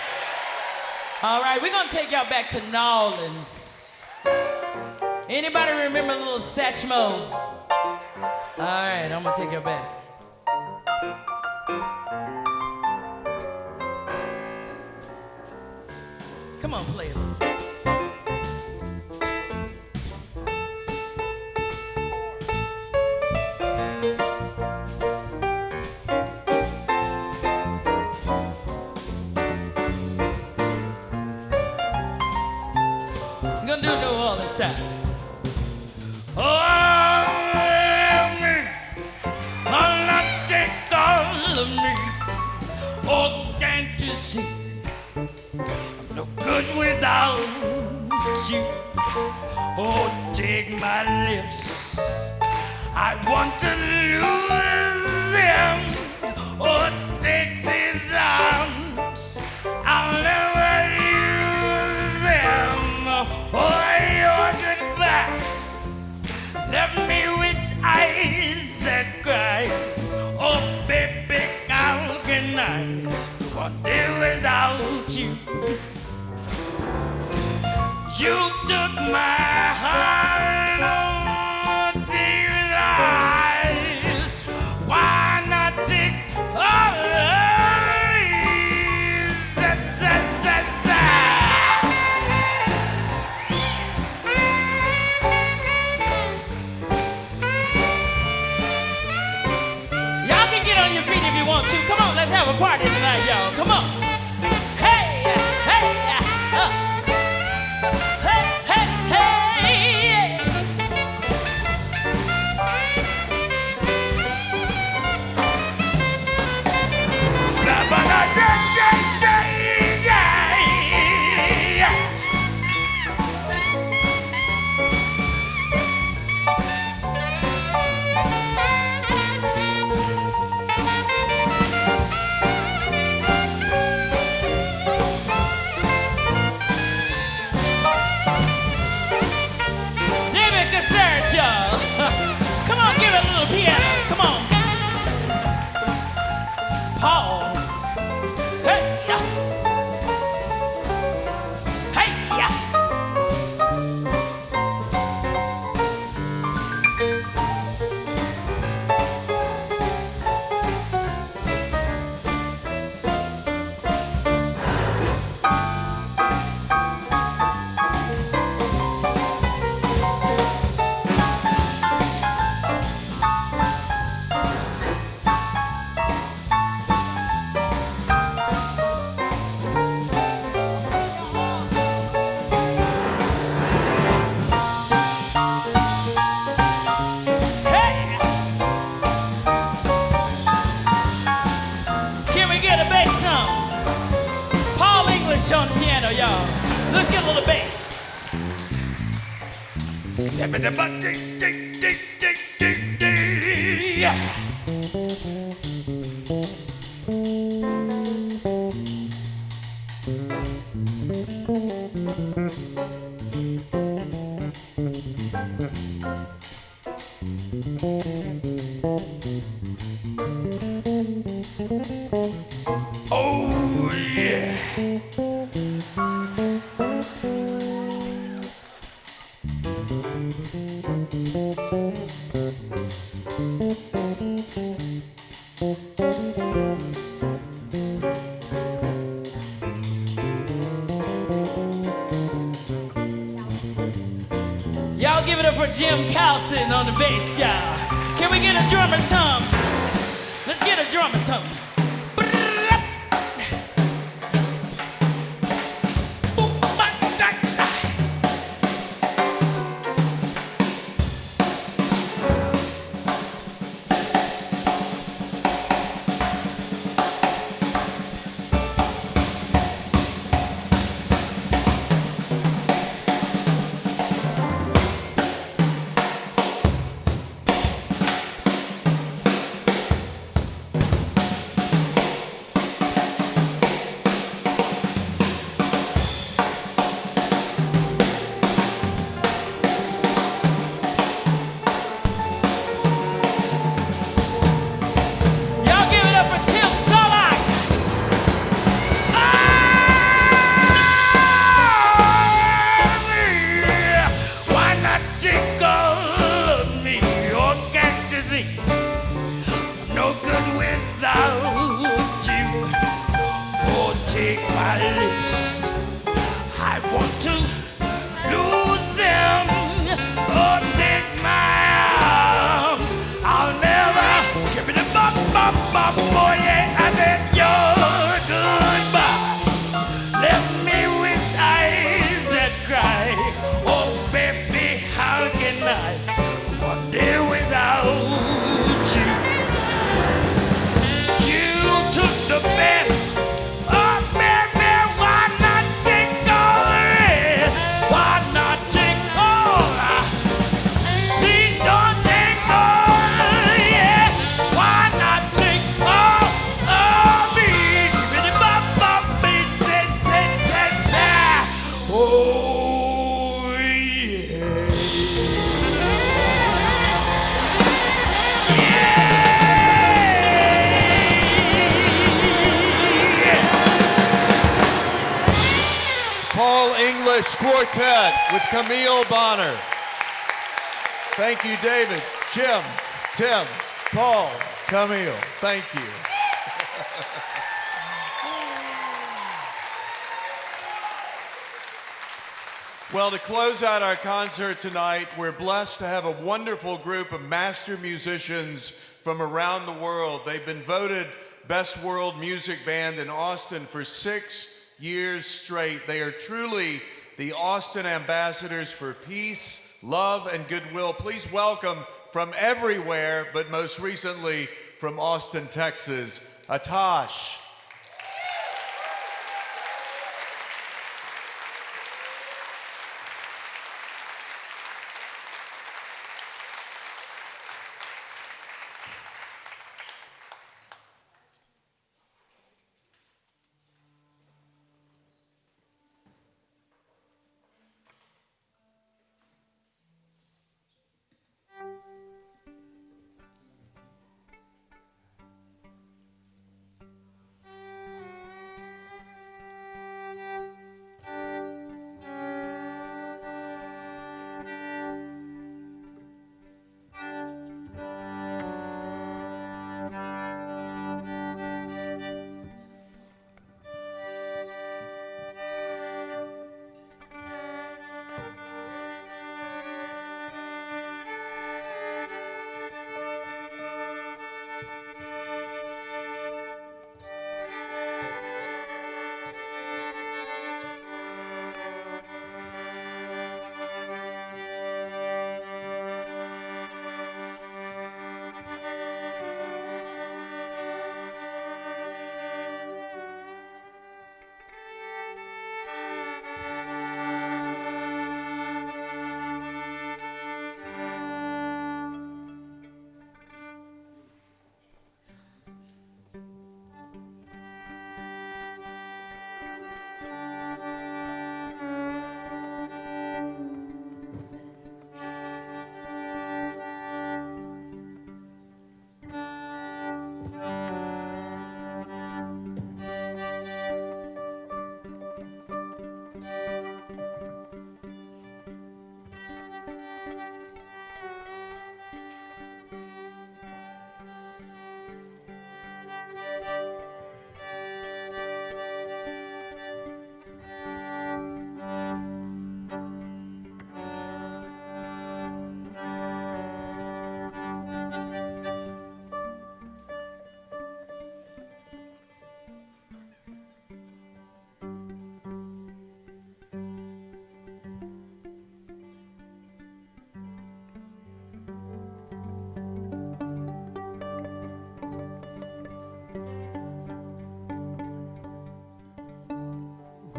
All right, we're going to take y'all back to New Orleans. Anybody remember little Satchmo? All right, I'm going to take y'all back. Come on, play it. Gonna do New Orleans style. Oh, me, I'll not take all of me. Oh, can't you see? I'm no good without you. Oh, take my lips. I want to lose them. Oh, take these arms. I'll never lose them. Oh, your goodbye left me with eyes that cry. Oh, baby, how can I go on day without you? You took my heart, oh, dear eyes. Why not take all of these? Y'all can get on your feet if you want to. Come on, let's have a party tonight, y'all. Come on. Hey, hey, hey, hey, hey. Oh, yeah. Y'all give it up for Jim Cowson on the bass, y'all. Can we get a drummer's hum? Let's get a drummer's hum. Y'all give it up for Tim Solak. Why not tickle me? Or can't you see? I'm no good without you. Oh, take my lips. I want to lose them. Oh, take my arms. I'll never chip it up, boy. Yeah, I said you're goodbye. Left me with eyes that cry. Oh, baby, how can I one day without you? You took the best. Oh, baby, why not take all the rest? Why not take all? Please don't take all, yeah. Why not take all of me? Oh, yeah. Paul English Quartet with Camille Bonner. Thank you, David, Jim, Tim, Paul, Camille. Thank you. Well, to close out our concert tonight, we're blessed to have a wonderful group of master musicians from around the world. They've been voted Best World Music Band in Austin for 6 years straight. They are truly the Austin ambassadors for peace, love, and goodwill. Please welcome from everywhere, but most recently from Austin, Texas, Atash.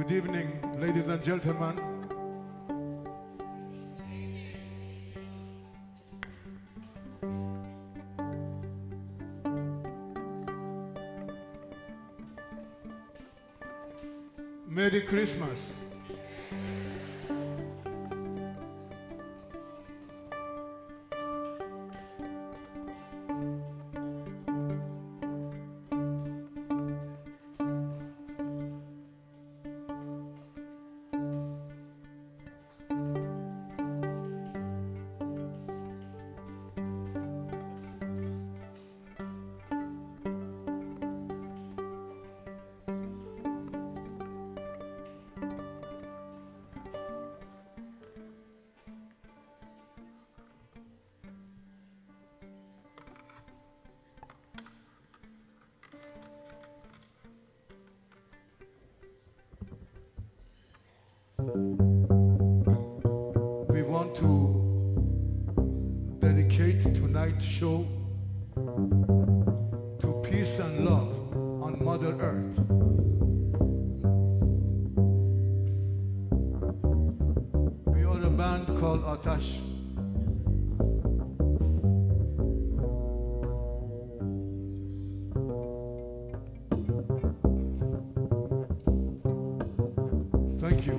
Good evening, ladies and gentlemen. Merry Christmas. We want to dedicate tonight's show to peace and love on Mother Earth. We are a band called Atash. Thank you.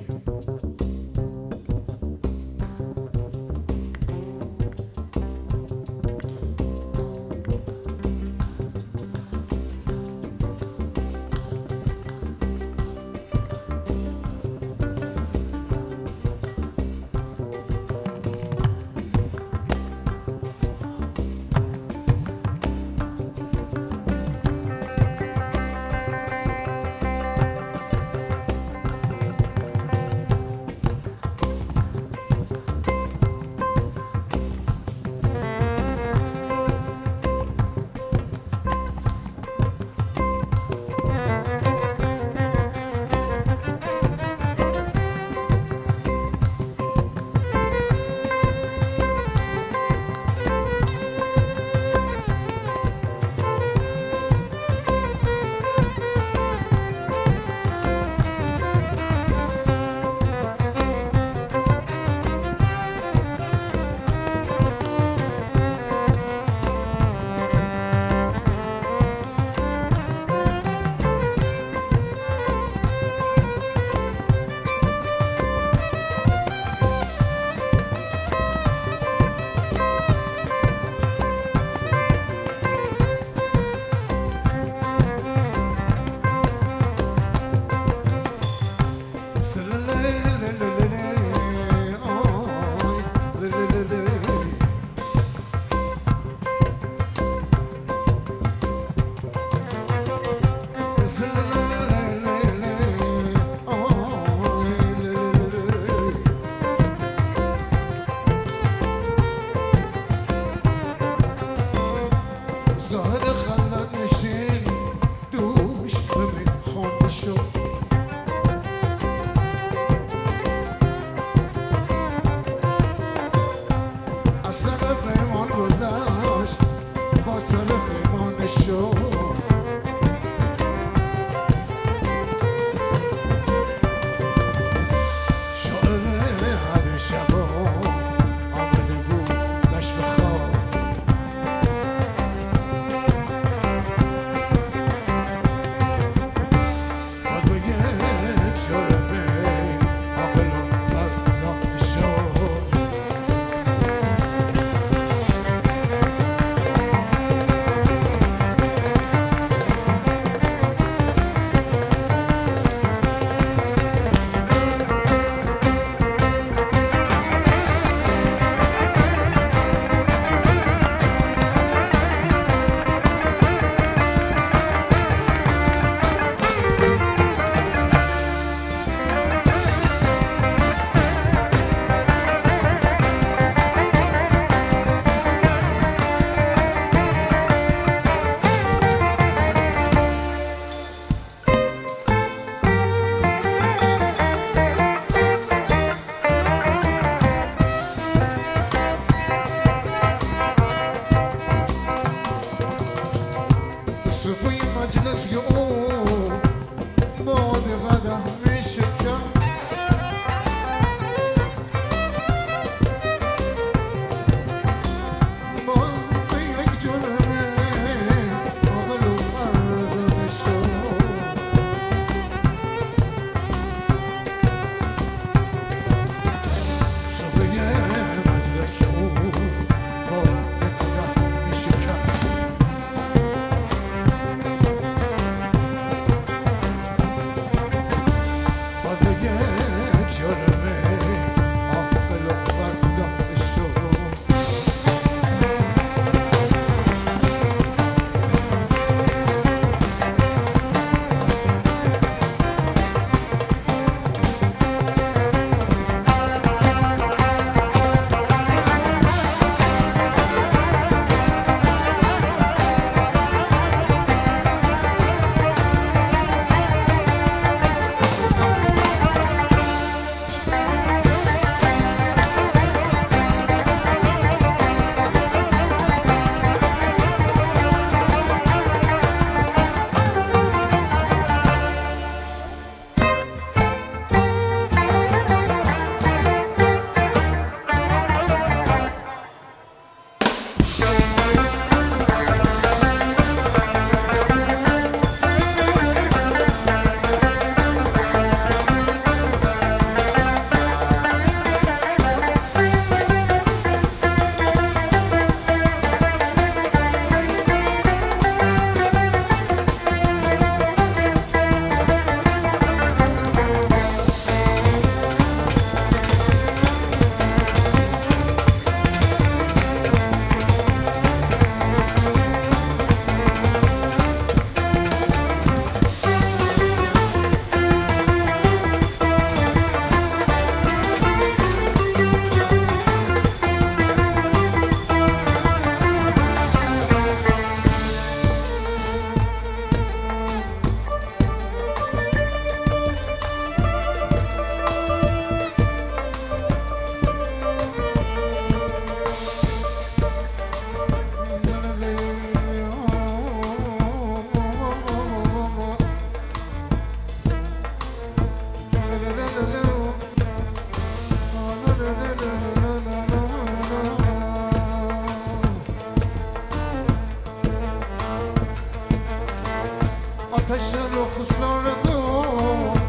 آتش رخ سارگون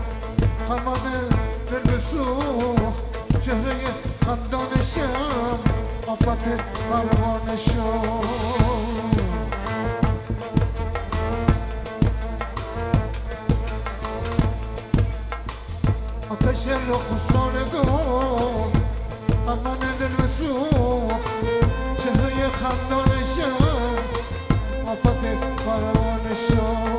خمان دل بسوخ چهره خندانشم آفت پروانشم آتش رخ سارگون خمان دل بسوخ چهره خندانشم آفت پروانشم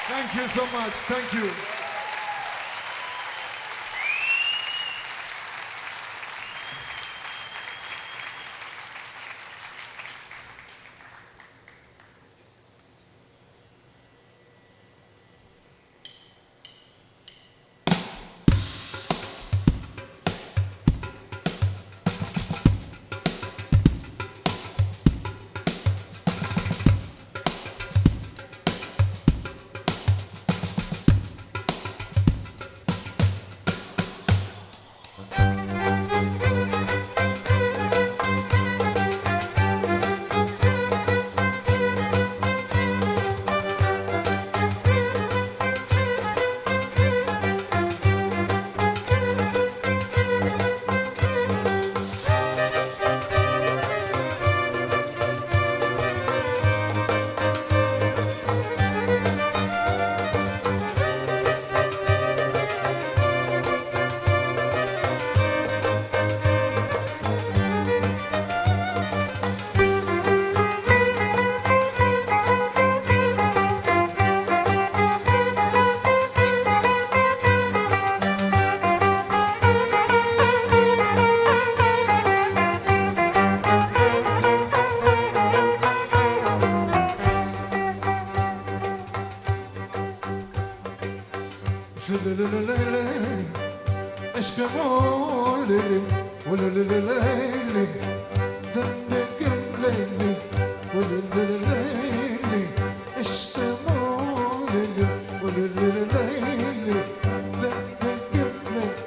Thank you so much. Thank you. عشق ما لیلی لیلی زندگیم لیلی لیلی عشق ما لیلی لیلی زندگیم لیلی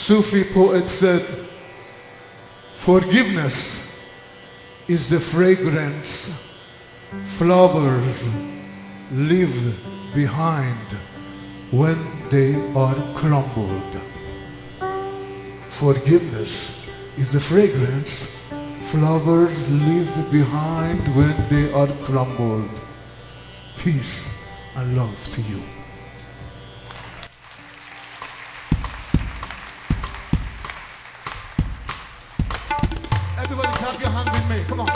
Sufi poet said, forgiveness is the fragrance flowers leave behind when they are crumbled. Forgiveness is the fragrance flowers leave behind when they are crumbled. Peace and love to you. Everybody clap your hand with me, come on.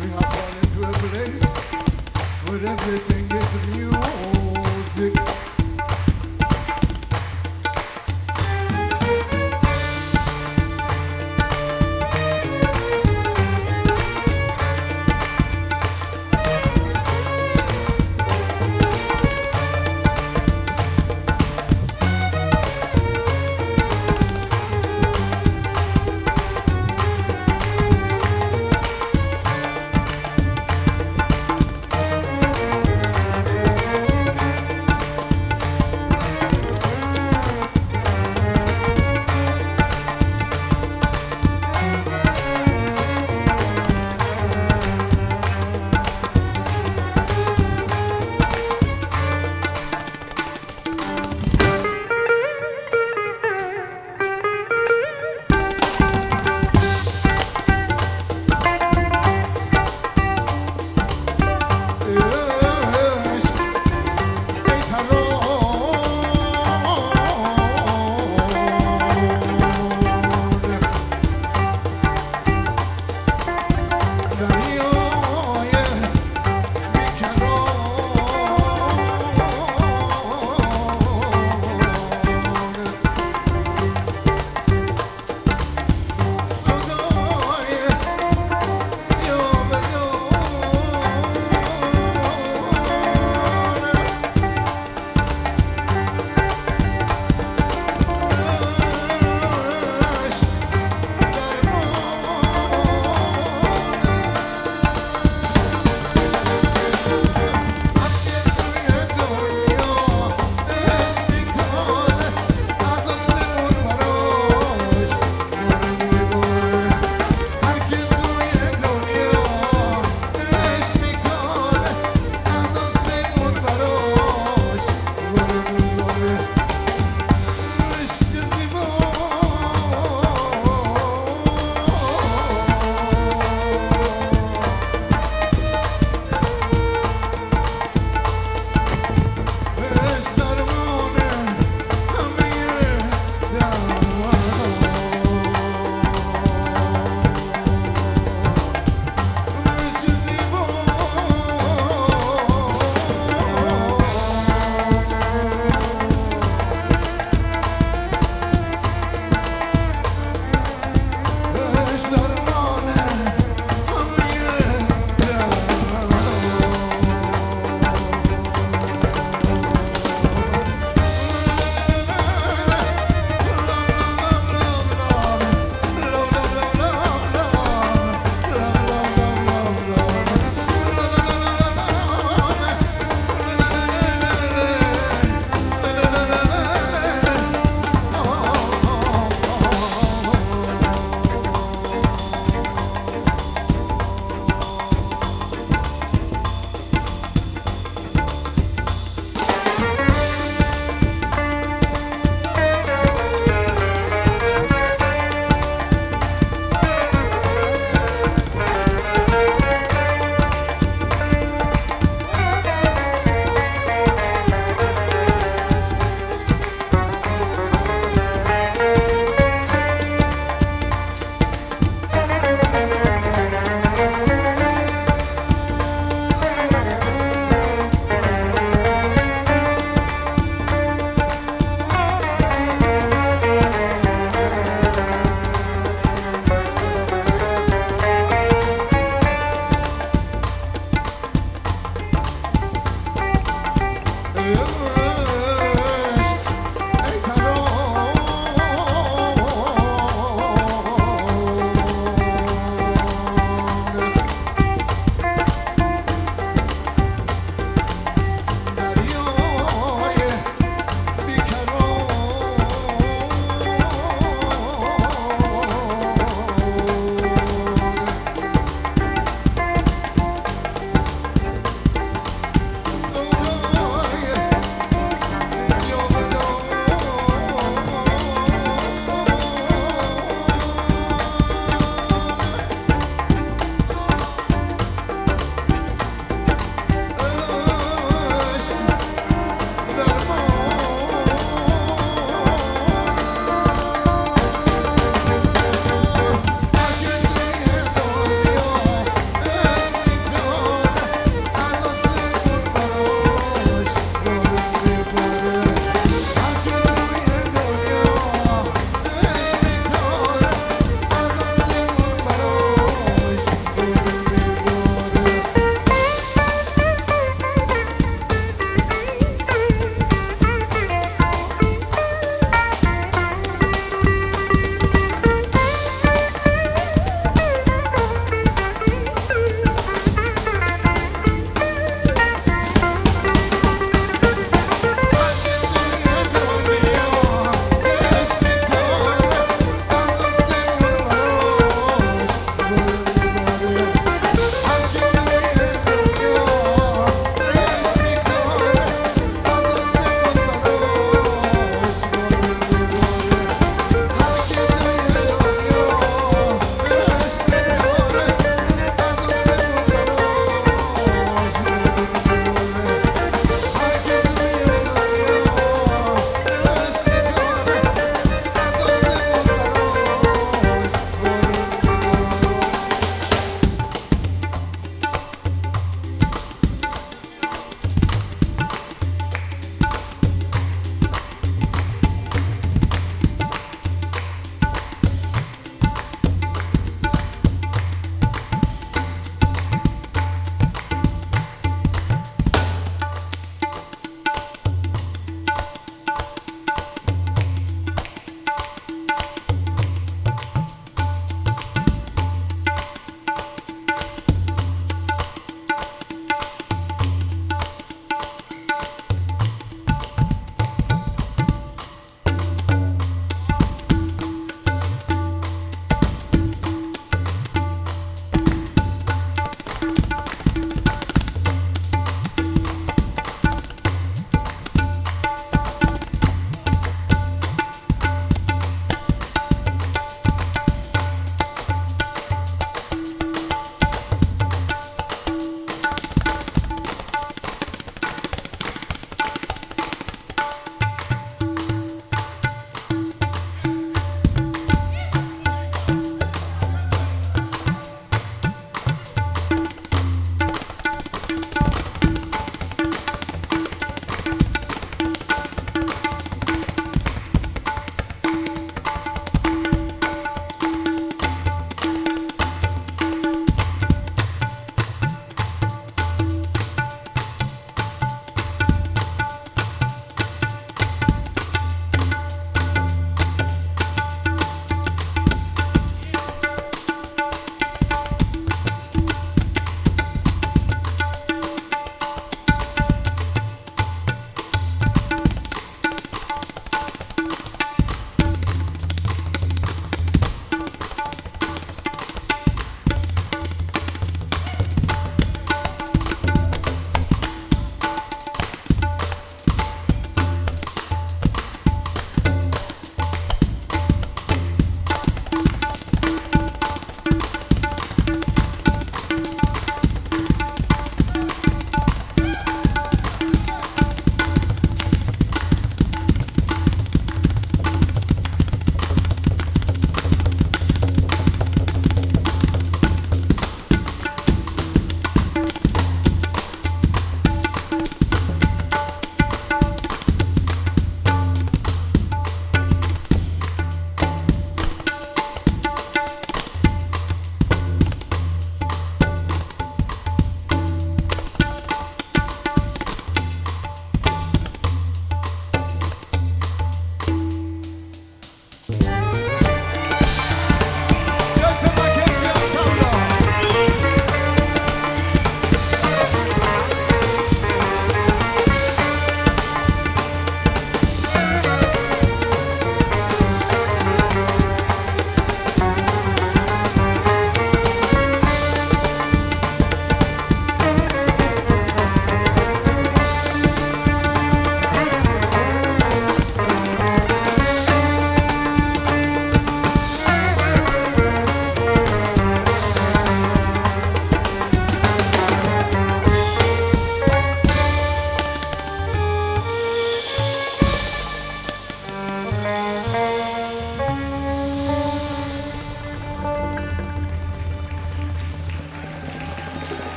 We have fallen into a place where everything is music.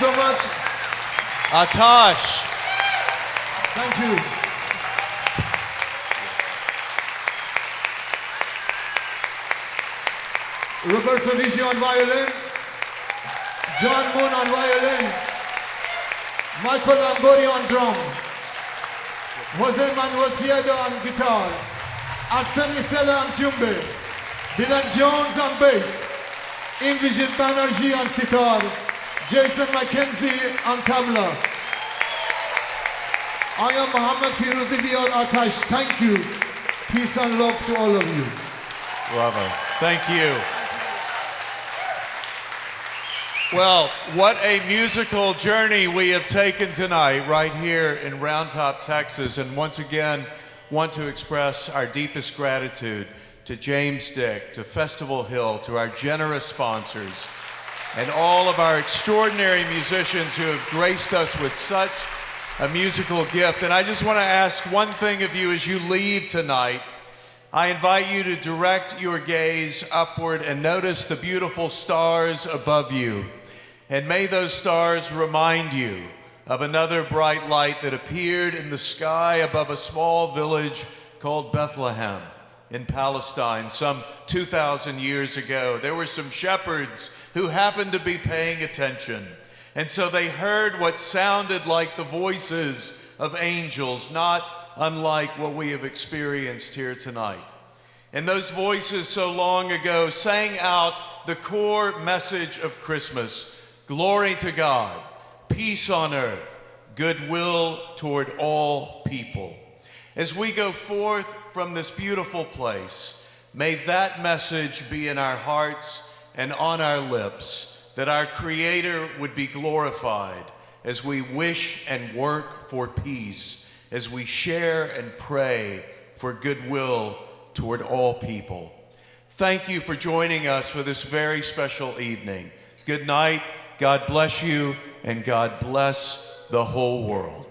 so much. Atash. Thank you. Roberto Ricci on violin, John Moon on violin, Michael Lambori on drum, Jose Manuel Tiedo on guitar, Arsene Stella on timbre, Dylan Jones on bass, Invigit Banerjee on sitar, Jason McKenzie on tabla. I am Mohammed Firuzidi on Atash. Thank you. Peace and love to all of you. Bravo. Thank you. Well, what a musical journey we have taken tonight right here in Round Top, Texas. And once again, want to express our deepest gratitude to James Dick, to Festival Hill, to our generous sponsors, and all of our extraordinary musicians who have graced us with such a musical gift. And I just want to ask one thing of you as you leave tonight. I invite you to direct your gaze upward and notice the beautiful stars above you. And may those stars remind you of another bright light that appeared in the sky above a small village called Bethlehem in Palestine some 2,000 years ago. There were some shepherds who happened to be paying attention. And so they heard what sounded like the voices of angels, not unlike what we have experienced here tonight. And those voices so long ago sang out the core message of Christmas: glory to God, peace on earth, goodwill toward all people. As we go forth from this beautiful place, may that message be in our hearts and on our lips, that our Creator would be glorified as we wish and work for peace, as we share and pray for goodwill toward all people. Thank you for joining us for this very special evening. Good night. God bless you, and God bless the whole world.